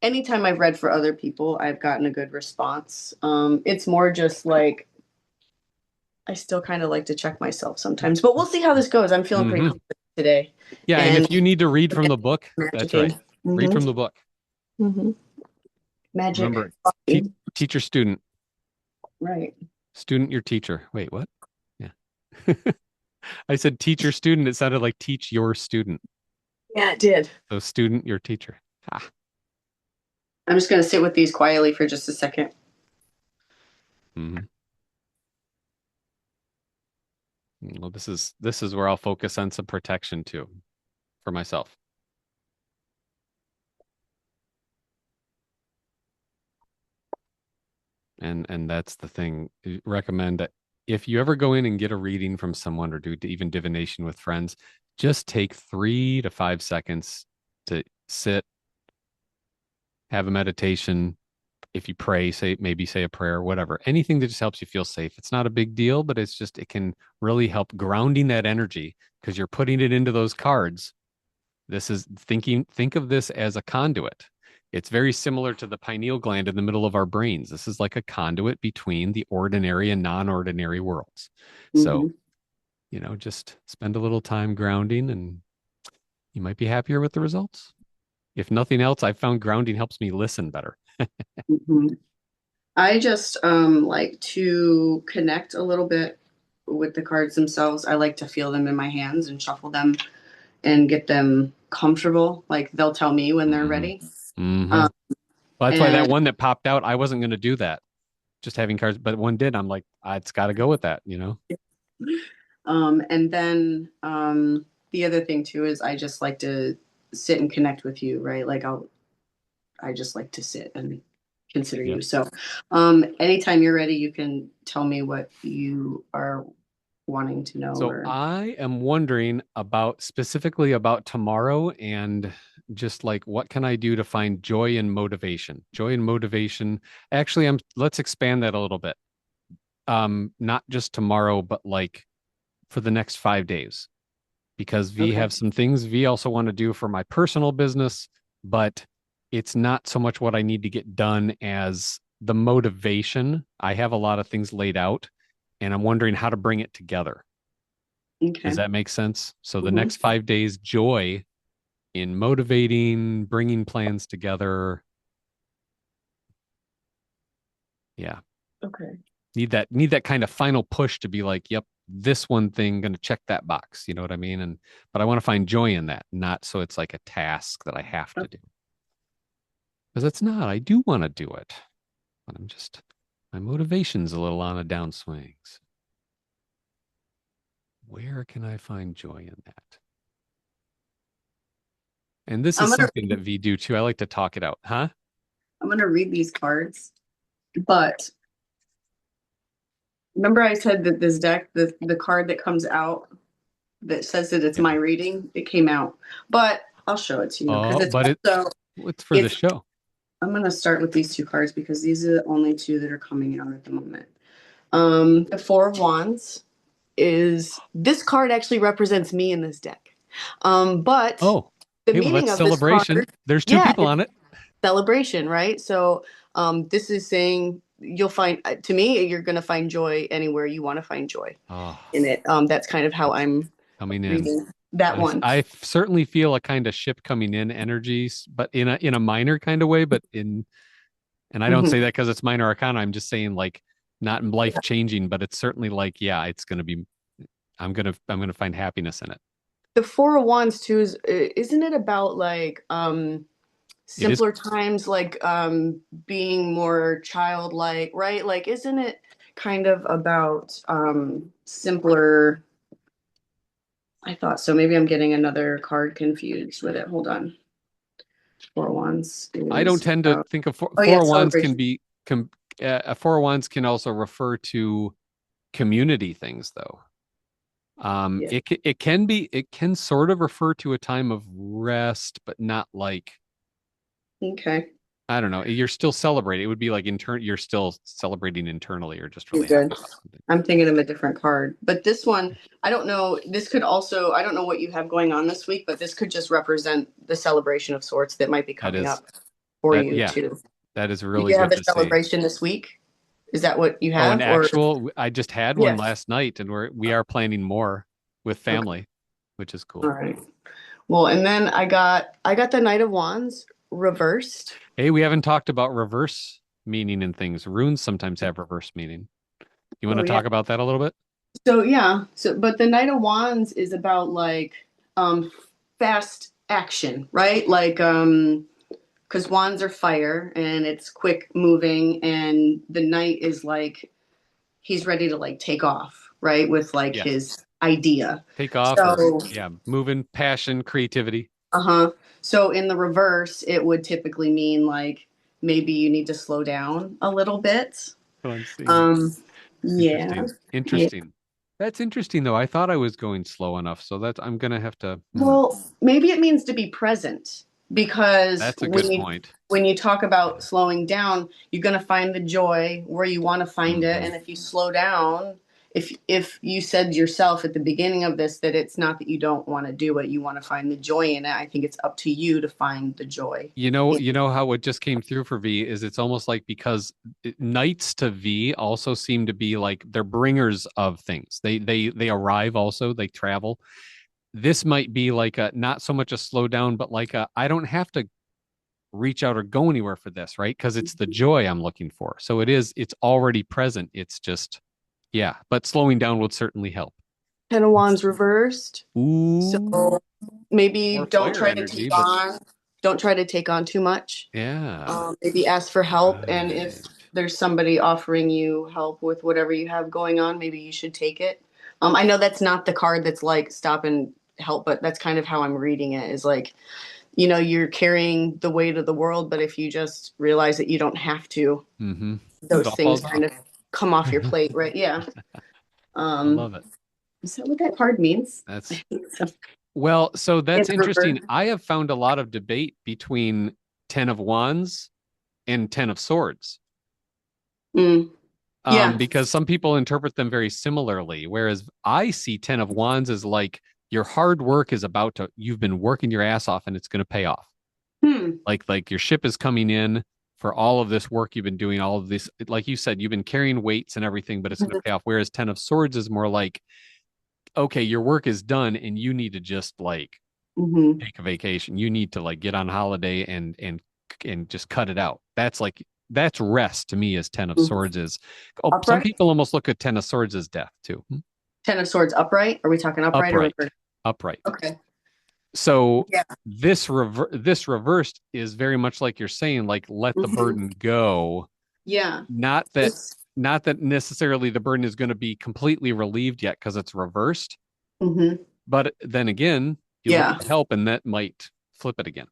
anytime I've read for other people, I've gotten a good response. It's more just like I still kind of like to check myself sometimes, but we'll see how this goes. I'm feeling pretty Hmm. confident today, Yeah, and and if you need to read from the book, that's right. magicking. Read Hmm. from the book. Hmm. Magic. Remember, teacher, student, Right. student, your teacher. Wait, what? Yeah. I said teacher, student. It sounded like teach your student. Yeah, it did. So student, your teacher. Ah. I'm just going to sit with these quietly for just a second. Hmm. Well, this is where I'll focus on some protection too for myself. And that's the thing. I recommend that if you ever go in and get a reading from someone or do even divination with friends, just take 3 to 5 seconds to sit, have a meditation. If you pray, say a prayer, whatever, anything that just helps you feel safe. It's not a big deal, but it can really help grounding that energy because you're putting it into those cards. Think of this as a conduit. It's very similar to the pineal gland in the middle of our brains. This is like a conduit between the ordinary and non-ordinary worlds. So, Hmm. just spend a little time grounding and you might be happier with the results. If nothing else, I found grounding helps me listen better. Hmm. I just like to connect a little bit with the cards themselves. I like to feel them in my hands and shuffle them and get them comfortable. Like they'll tell me when they're Mm-hmm. ready. Mm-hmm. Um, Well, that's why that and one that popped out, I wasn't going to do that. Just having cards, but one did. I'm like, it's got to go with that. and then the other thing too is I just like to sit and connect with you, right? I just like to sit and consider Yep. you. So anytime you're ready, you can tell me what you are wanting to know So or I am wondering about specifically about tomorrow and just like what can I do to find joy and motivation? Joy and motivation. Actually, let's expand that a little bit. Not just tomorrow, but like for the next 5 days. Because V okay. have some things V also want to do for my personal business, but it's not so much what I need to get done as the motivation. I have a lot of things laid out and I'm wondering how to bring it together. Does Okay. that make sense? So the Hmm. next 5 days, joy in motivating, bringing plans together. Yeah. Okay. Need that kind of final push to be like, yep, this one thing going to check that box. You know what I mean? But I want to find joy in that, not so it's like a task that I have to do. Because it's not. I do want to do it, but my motivation's a little on a downswing. So where can I find joy in that? And this I'm is gonna something that V do too. I like to talk it out, huh? I'm gonna read these cards, but remember I said that this deck, the card that comes out that says that it's my Yeah. reading, it came out. But I'll show it to you because Oh, it's but also it's for the it's show. I'm gonna start with these two cards because these are the only two that are coming out at the moment. The Four of Wands is this card actually represents me in this deck. But Oh, the hey, well, meaning that's of this celebration. card, There's two yeah, people it's on it. celebration, right? So this is saying you'll find to me you're going to find joy anywhere you want to find joy Oh, in it. That's kind of how it's I'm coming in. reading that I, one. I certainly feel a kind of ship coming in energies, but in a minor kind of way. And I don't Hmm. say that because it's minor arcana. I'm just saying like not life changing, but it's certainly like, yeah, it's gonna be. I'm gonna find happiness in it. The Four of Wands too is isn't it about like It is. simpler times, like being more childlike, right? Like isn't it kind of about simpler? I thought so. Maybe I'm getting another card confused with it. Hold on. Four of Wands I don't is tend to about, think of oh yeah, four of wands can celebration. be. A four of wands can also refer to community things, though. Yeah. It can sort of refer to a time of rest, but not like Okay. I don't know. You're still celebrating. It would be like you're still celebrating internally, or just You're really happy good. about something. I'm thinking of a different card. But this one, I don't know. This could also, I don't know what you have going on this week, but this could just represent the celebration of sorts that might be That coming is up for that. you Yeah, too. that is Do really you have good a to see. celebration this week? Is that what you Oh, an have? Or actual. I just had one yeah. last night, and we are planning more with Okay. family, which is All cool. right. Well, and then I got the Knight of Wands reversed. Hey, we haven't talked about reverse meaning in things. Runes sometimes have reverse meaning. You want Oh to yeah. talk about that a little bit? So yeah. So but the Knight of Wands is about like um fast action, right? Like because wands are fire and it's quick moving, and the knight is like he's ready to like take off, right? With like Yes. his idea. Take off or So, yeah, moving, passion, creativity. uh-huh. So in the reverse, it would typically mean like maybe you need to slow down a little bit. What I'm seeing. Um, yeah. Interesting. Yeah. Interesting. That's interesting though. I thought I was going slow enough, so that's I'm gonna have to. Well, maybe it means to be present because That's a good point. when you talk about slowing down, you're going to find the joy where you want to find it, Hmm. and if you slow down, if you said yourself at the beginning of this that it's not that you don't want to do it, you want to find the joy in it. I think it's up to you to find the joy. You know how what just came through for V is it's almost like because knights to V also seem to be like they're bringers of things. They arrive also, they travel. This might be like a not so much a slow down, but like a I don't have to reach out or go anywhere for this, right? Because it's the joy I'm looking for. So it's already present. It's just yeah, but slowing down would certainly help. Ten of Wands reversed. Ooh, So maybe more fire energy, but don't try to take on too much. yeah, Maybe ask for help, and if right. there's somebody offering you help with whatever you have going on, maybe you should take it. I know that's not the card that's like stop and help, but that's kind of how I'm reading it is like, you're carrying the weight of the world, but if you just realize that you don't have to, Mm-hmm. It those all things falls off. kind of come off your plate, right? Yeah. I Um, love it. is that what that card means? I That's think so. well, so that's It's interesting. reverse. I have found a lot of debate between Ten of Wands and Ten of Swords. Mm, yeah. Because some people interpret them very similarly, whereas I see Ten of Wands as like your hard work is about to, you've been working your ass off and it's going to pay off. Hmm. Like your ship is coming in for all of this work you've been doing, all of this, like you said, you've been carrying weights and everything, but it's going to pay off. Whereas Ten of Swords is more like, okay, your work is done and you need to just like Hmm. take a vacation. You need to like get on holiday and just cut it out. That's like that's rest to me as Ten of Hmm. Swords is. Oh, some Upright? people almost look at Ten of Swords as death too. Ten of Swords upright? Are we talking upright or Upright. reverse? Upright. Okay. So Yeah. this reversed is very much like you're saying, like let the Hmm. burden go. Yeah. Not that This. not that necessarily the burden is going to be completely relieved yet because it's reversed. Hmm. But then again, you look at Yeah. the help and that might flip it again.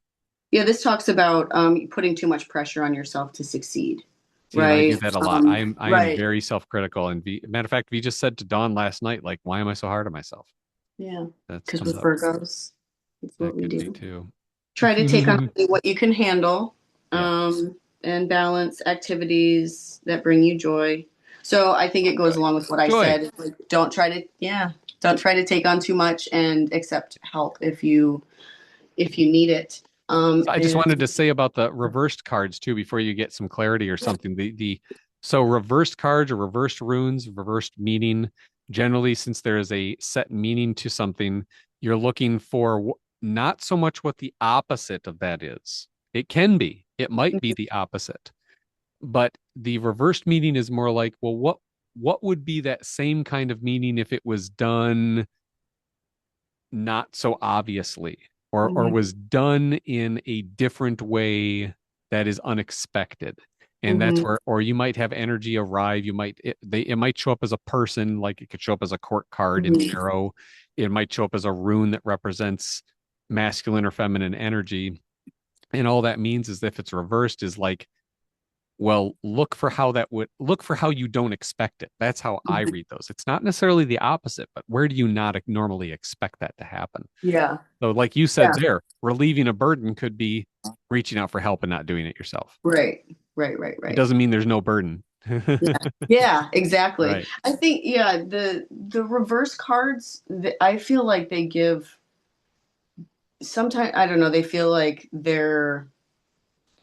Yeah. This talks about putting too much pressure on yourself to succeed, See, and I do right? that a lot. I am Right. very self-critical. And matter of fact, we just said to Dawn last night, like, why am I so hard on myself? Yeah. That Because comes with up. Virgos, it's what That we could be do. too. Try to take on only what you can handle, Yeah. and balance activities that bring you joy. So I think it goes Joy. along with what I Joy. said. It's like, don't try to take on too much and accept help if you need it. So I just And wanted to say about the reversed cards too, before you get some clarity or something. The so reversed cards or reversed runes, reversed meaning, generally, since there is a set meaning to something, you're looking for not so much what the opposite of that is. It can be, it might be the opposite, but the reversed meaning is more like, well, what would be that same kind of meaning if it was done not so obviously or Mhm, was done in a different way that is unexpected, and that's mhm, where or you might have energy arrive. It might show up as a person, like it could show up as a court card in mhm, tarot. It might show up as a rune that represents masculine or feminine energy, and all that means is if it's reversed is like, well, look for how you don't expect it. That's how I mhm. read those. It's not necessarily the opposite, but where do you not normally expect that to happen? Yeah, So, like you yeah, said there, relieving a burden could be reaching out for help and not doing it yourself. right, right, right, It right. doesn't mean there's no burden. Yeah, yeah, exactly. Right. I think yeah, the reverse cards, I feel like they give sometimes I don't know, they feel like they're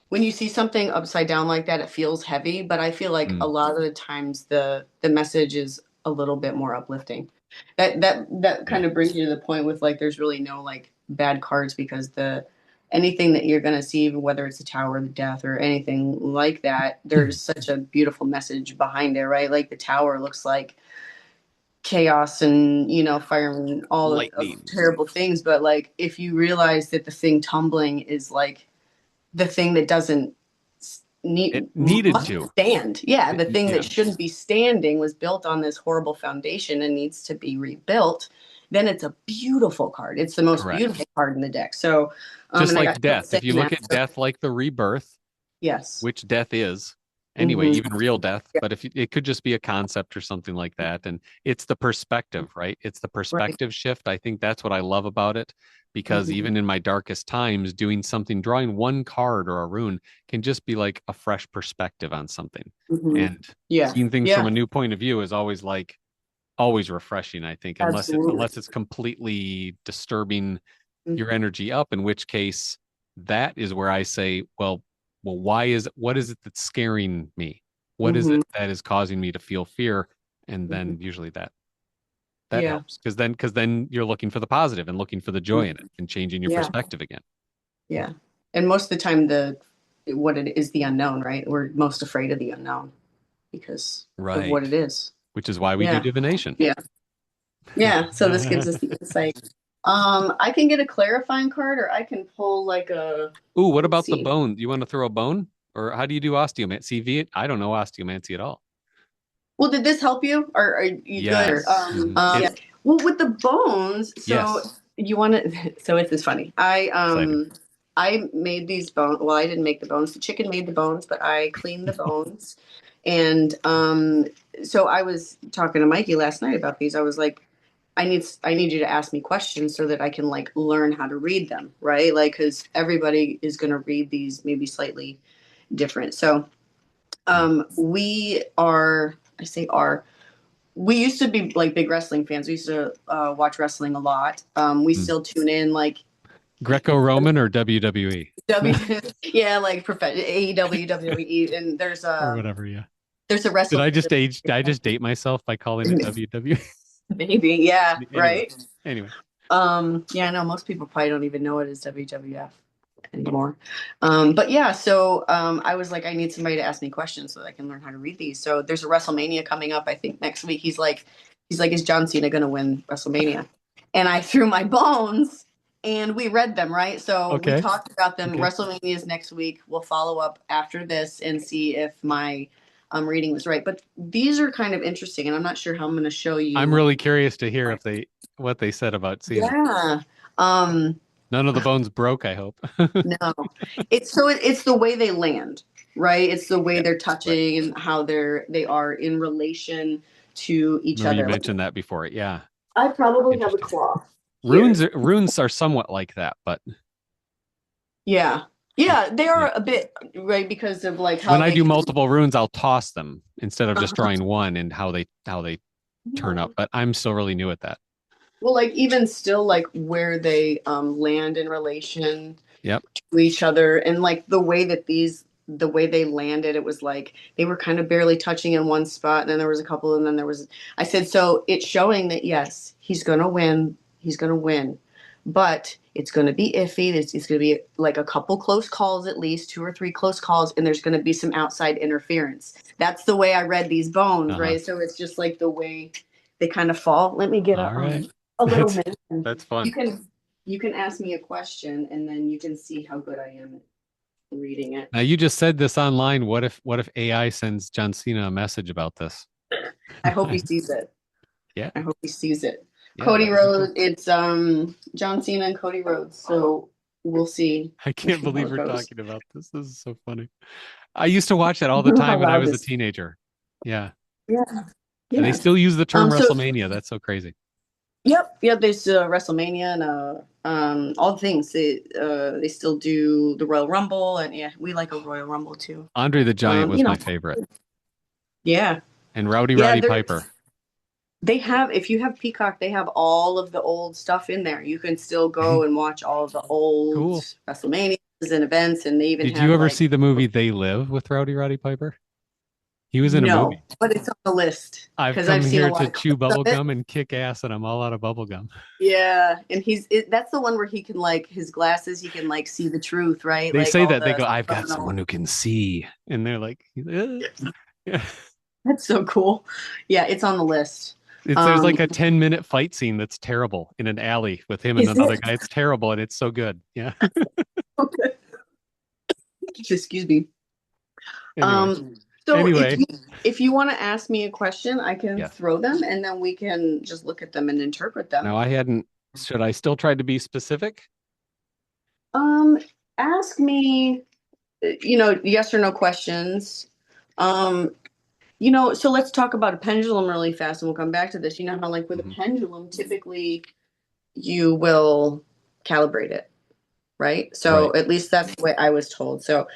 when you see something upside down like that, it feels heavy, but I feel like a Mm, lot of the times the message is a little bit more uplifting. That yeah. kind of brings you to the point with like there's really no like bad cards because the anything that you're gonna see, whether it's a tower, the death, or anything like that, there's such a beautiful message behind it, right? Like the tower looks like chaos and fire and all of Lightning. terrible things, but like if you realize that the thing tumbling is like the thing that doesn't It need needed must to. stand. Yeah, the thing Yeah. that shouldn't be standing was built on this horrible foundation and needs to be rebuilt. Then it's a beautiful card. It's the most Correct. beautiful card in the deck. So, Just and I like got people death. If saying you look that. at So, death like the rebirth, yes. which death is anyway, Mm-hmm. even real death, Yeah. but if it could just be a concept or something like that. And it's the perspective, right? It's the Right. perspective shift. I think that's what I love about it, because Mm-hmm. even in my darkest times, doing something, drawing one card or a rune can just be like a fresh perspective on something. Mm-hmm. And Yeah. seeing things from Yeah. a new point of view is always like always refreshing, I think, Absolutely. unless it's completely disturbing your Mm-hmm. energy up, in which case that is where I say, well, what is it that's scaring me? What is Mm-hmm. it that is causing me to feel fear? And Mm-hmm. then usually that Yeah. helps, because then you're looking for the positive and looking for the joy in it and changing your Yeah. perspective again. Yeah. And most of the time, the what it is the unknown, right? We're most afraid of the unknown because of what Right. it is. Which is why we do Yeah. divination. Yeah. Yeah. So this gives us the insight. I can get a clarifying card, or I can pull like a. Ooh, what Let's about the see. bone? You want to throw a bone? Or how do you do osteomancy? I don't know osteomancy at all. Well, did this help you? Or are you good? Yes. Yeah. Well, with the bones, so Yes. you want to. So this is funny. Exciting. I made these bones. Well, I didn't make the bones. The chicken made the bones, but I cleaned the bones. And so I was talking to Mikey last night about these. I was like, I need you to ask me questions so that I can like learn how to read them, right? Like, because everybody is going to read these maybe slightly different. So we are. I say are. We used to be like big wrestling fans. We used to watch wrestling a lot. We Mm. still tune in like Greco-Roman or WWE? W, yeah, like AEW, WWE, and Or whatever, yeah. there's a Did wrestle I just date myself by calling it WWE? maybe, yeah, Anyway. right. Anyway. Yeah, I know most people probably don't even know it as WWF anymore. But yeah, so I was like, I need somebody to ask me questions so that I can learn how to read these. So there's a WrestleMania coming up, I think next week. He's like, is John Cena going to win WrestleMania? And I threw my bones and we read them, right? So we Okay. talked about them. Okay. WrestleMania is next week. We'll follow up after this and see if my reading was right. But these are kind of interesting, and I'm not sure how I'm going to show I'm you. really curious to hear if what they said about Cena. Yeah. Um, None of the bones broke, I hope. No, it's the way they land, right? It's the way Yeah. they're Right. touching and how they are in relation to each Remember you other. Like, mentioned that before. Yeah. I probably have a Interesting. claw here. Runes are somewhat like that, but Yeah, it, yeah, they yeah. are a bit right because of like When how I they do can. multiple runes, I'll toss them instead of just Uh-huh. drawing one, and how they turn Yeah. up. But I'm still really new at that. Well, like even still, like where they land in relation Yep. to each other, and like the way they landed, it was like they were kind of barely touching in one spot, and then there was a couple, and then there was. I said, so it's showing that yes, he's gonna win. He's gonna win, but it's gonna be iffy. It's gonna be like a couple close calls, at least 2 or 3 close calls, and there's gonna be some outside interference. That's the way I read these bones, Uh-huh. right? So it's just like the way they kind of fall. Let me get All right. a little That's minute. that's You fun. can you can ask me a question, and then you can see how good I am at reading it. Now you just said this online. What if AI sends John Cena a message about this? I hope he sees it. Yeah. I hope he sees it. Yeah, Cody that would be cool. Rhodes. It's John Cena and Cody Rhodes. So we'll see. I We'll can't see how believe it we're goes. talking about this. This is so funny. I used to watch that all the How time when I loud was a this. teenager. Yeah. Yeah. And they Yeah. still use the term So WrestleMania. That's so crazy. yep. There's WrestleMania and all the things. They still do the Royal Rumble, and yeah, we like a Royal Rumble too. Andre the Giant You was know. my favorite. Yeah. And Rowdy Yeah. Roddy Piper. They have, if you have Peacock, they have all of the old stuff in there. You can still go and watch all of the old Cool. WrestleManias and events, and they even Did you have ever like see the movie They Live with Rowdy Roddy Piper? He was in a no, movie. but it's on the list I've because come I've seen a here lot to of chew clips of bubble it. gum and kick ass, and I'm all out of bubble gum. Yeah, and that's the one where he can like his glasses, he can like see the truth, right? They Like say all that they the go, I've got subliminal. someone who can see, and they're like, yeah. That's so cool. Yeah, it's on the list. There's Um, like a 10-minute fight scene that's terrible in an alley with him and is another it? guy. It's terrible and it's so good. Yeah. Excuse me. Anyway, Um, so anyway, if you want to ask me a question, I can yes. throw them and then we can just look at them and interpret them. Now I hadn't. Should I still try to be specific? Um, Ask me, yes or no questions. Um, so let's talk about a pendulum really fast and we'll come back to this. You know how, like, with a Mhm. pendulum, typically you will calibrate it, right? So Right. at least that's the way I was told. So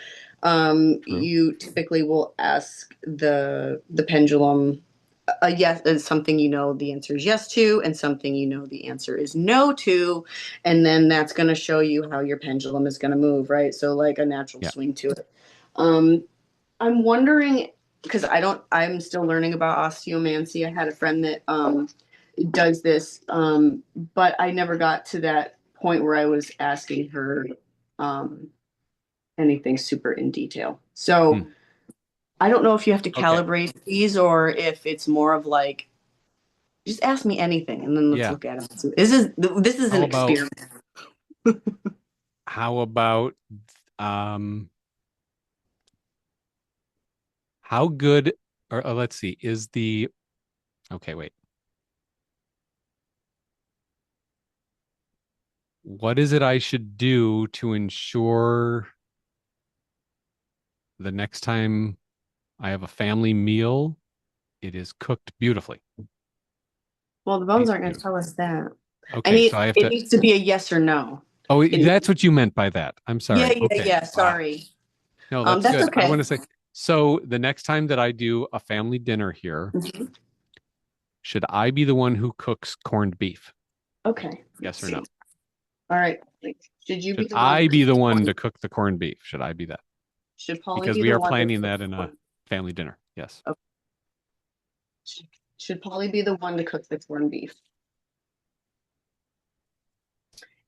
True. you typically will ask the pendulum a yes is something the answer is yes to, and something the answer is no to, and then that's going to show you how your pendulum is going to move, right? So like a natural Yeah. swing to it. um I'm wondering, because I'm still learning about osteomancy. I had a friend that does this, but I never got to that point where I was asking her um anything super in detail. Hmm. So I don't know if you have to Okay. calibrate these or if it's more of like, just ask me anything and then let's Yeah. look at it. So this is an How about experiment. how about um how good or let's see, is the okay, wait. What is it I should do to ensure the next time I have a family meal, it is cooked beautifully? Well, the bones Tastes aren't going to beautiful. tell us that. I Okay, need so I have it to. needs to be a yes or no. Oh, It, that's what you meant by that. I'm yeah, sorry. yeah, Okay. yeah. Wow. Sorry. No, that's That's good. I okay. want to say, so the next time that I do a family dinner here, Mhm. should I be the one who cooks corned beef? Okay. Let's Yes or see. no? All right. Should you be Should the one to I cook be the the one to corn? cook the corned beef? Should I be that? Should Paulie Because be we the are one that planning cooks that in the a corn? family dinner. Yes. Okay. Should Paulie be the one to cook the corned beef?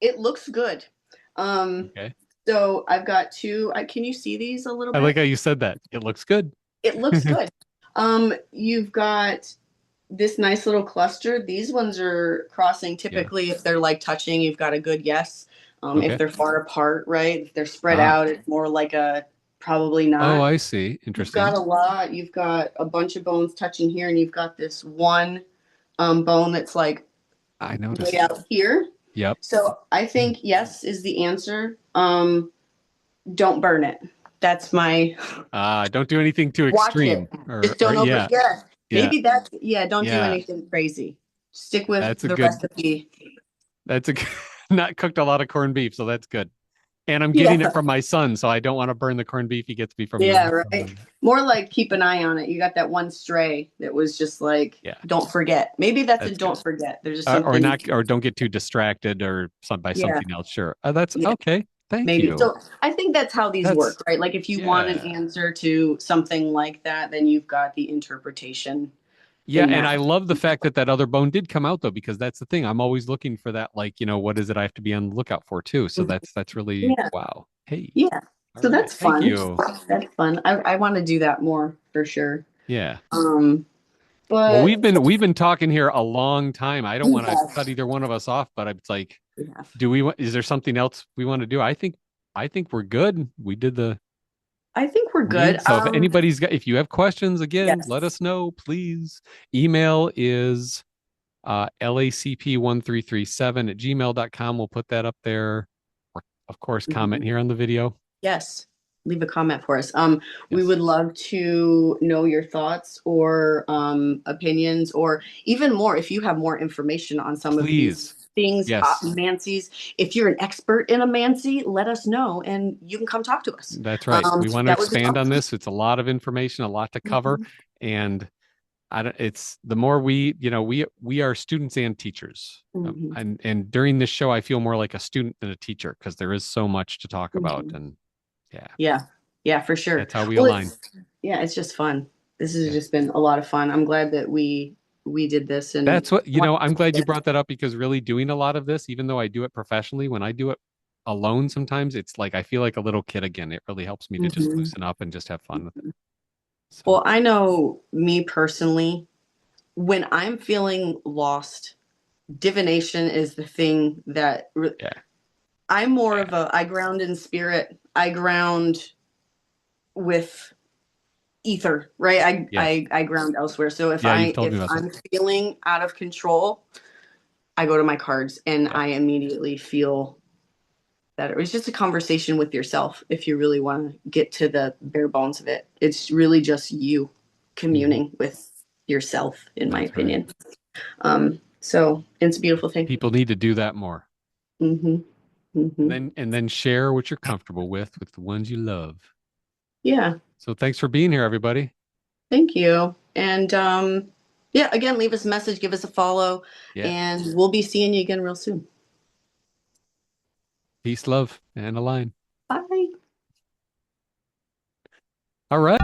It looks good. Um, Okay. so I've got two. Can you see these a little I like bit? how you said that. It looks good. It looks good. You've got this nice little cluster. These ones are crossing. Yeah. Typically, if they're like touching, you've got a good yes. If Okay. they're far apart, right? If they're spread Ah. out, it's more like a probably Oh, not. I see. You've got Interesting. a lot. You've got a bunch of bones touching here, and you've got this one bone that's like I way noticed. out here. Yep. So I think yes is the answer. Don't burn it. That's my Don't do anything too watch it. extreme. Just Or don't over. yeah. Yeah, Yeah. maybe that's yeah. Don't do Yeah. anything crazy. Stick with That's a the good recipe. that's a not cooked a lot of corned beef, so that's good. And I'm getting it Yeah, from my son, so I don't want to burn the corned beef he gets me yeah, from right. More like keep an eye on it. You got that one stray that was just like, yeah, don't forget. Maybe that's a that's good. don't forget. There's just Or something. not, or don't get too distracted or by Yeah, something else. Sure. That's yeah, okay. Thank maybe. you. So I think that's how these That's work, right? Like if you want an yeah. answer to something like that, then you've got the interpretation Yeah, in and that. I love the fact that that other bone did come out though, because that's the thing. I'm always looking for that, like, what is it I have to be on the lookout for too? So that's really Yeah, wow. Hey, yeah. all So right. that's Thank fun. you. That's fun. I want to do that more for sure. Yeah. Um, Well, but we've been talking here a long time. I don't we want to have, cut either one of us off, but it's like, we have. do we want, is there something else we want to do? I think we're good. We did the I think we're good. read. So if you have questions, again, let Yes. us know, please. Email is lacp1337 at gmail.com. We'll put that up there. Or, of course, comment Mhm. here on the video. Yes. Leave a comment for us. We Yes. would love to know your thoughts or opinions, or even more if you have more information on some of these Please. things, Yes. mancies. If you're an expert in a mancy, let us know and you can come talk to us. That's right. We want to That would be expand on awesome. this. It's a lot of information, a lot to cover. Mhm. And I don't, it's the more we are students and teachers. Mhm. And during this show, I feel more like a student than a teacher because there is so much to talk about. Mhm. And yeah, Yeah. Yeah, for sure. that's how we Well, align. it's just fun. This has Yeah. just been a lot of fun. I'm glad that we did this and That's what, I'm glad you brought that up because really doing a lot of this, even though I do it professionally, when I do it alone, sometimes it's like I feel like a little kid again. It really helps me to just Mhm. loosen up and just have fun with it. So, Well, I know me personally, when I'm feeling lost, divination is the thing that yeah. I'm more Yeah. of a I ground in spirit. I ground with ether, right? I, Yes. I I ground elsewhere. So Yeah, you've told me if about that. I'm feeling out of control, I go to my cards and Yeah. I immediately feel better. It's just a conversation with yourself if you really want to get to the bare bones of it. It's really just you Mhm. communing with yourself, in my That's right. opinion. So it's a beautiful thing. People need to do that more. Mm-hmm. Mm-hmm. And then share what you're comfortable with the ones you love. Yeah. So thanks for being here, everybody. Thank you. And yeah, again, leave us a message, give us a follow, Yeah. and we'll be seeing you again real soon. Peace, love, and align. Bye. All right.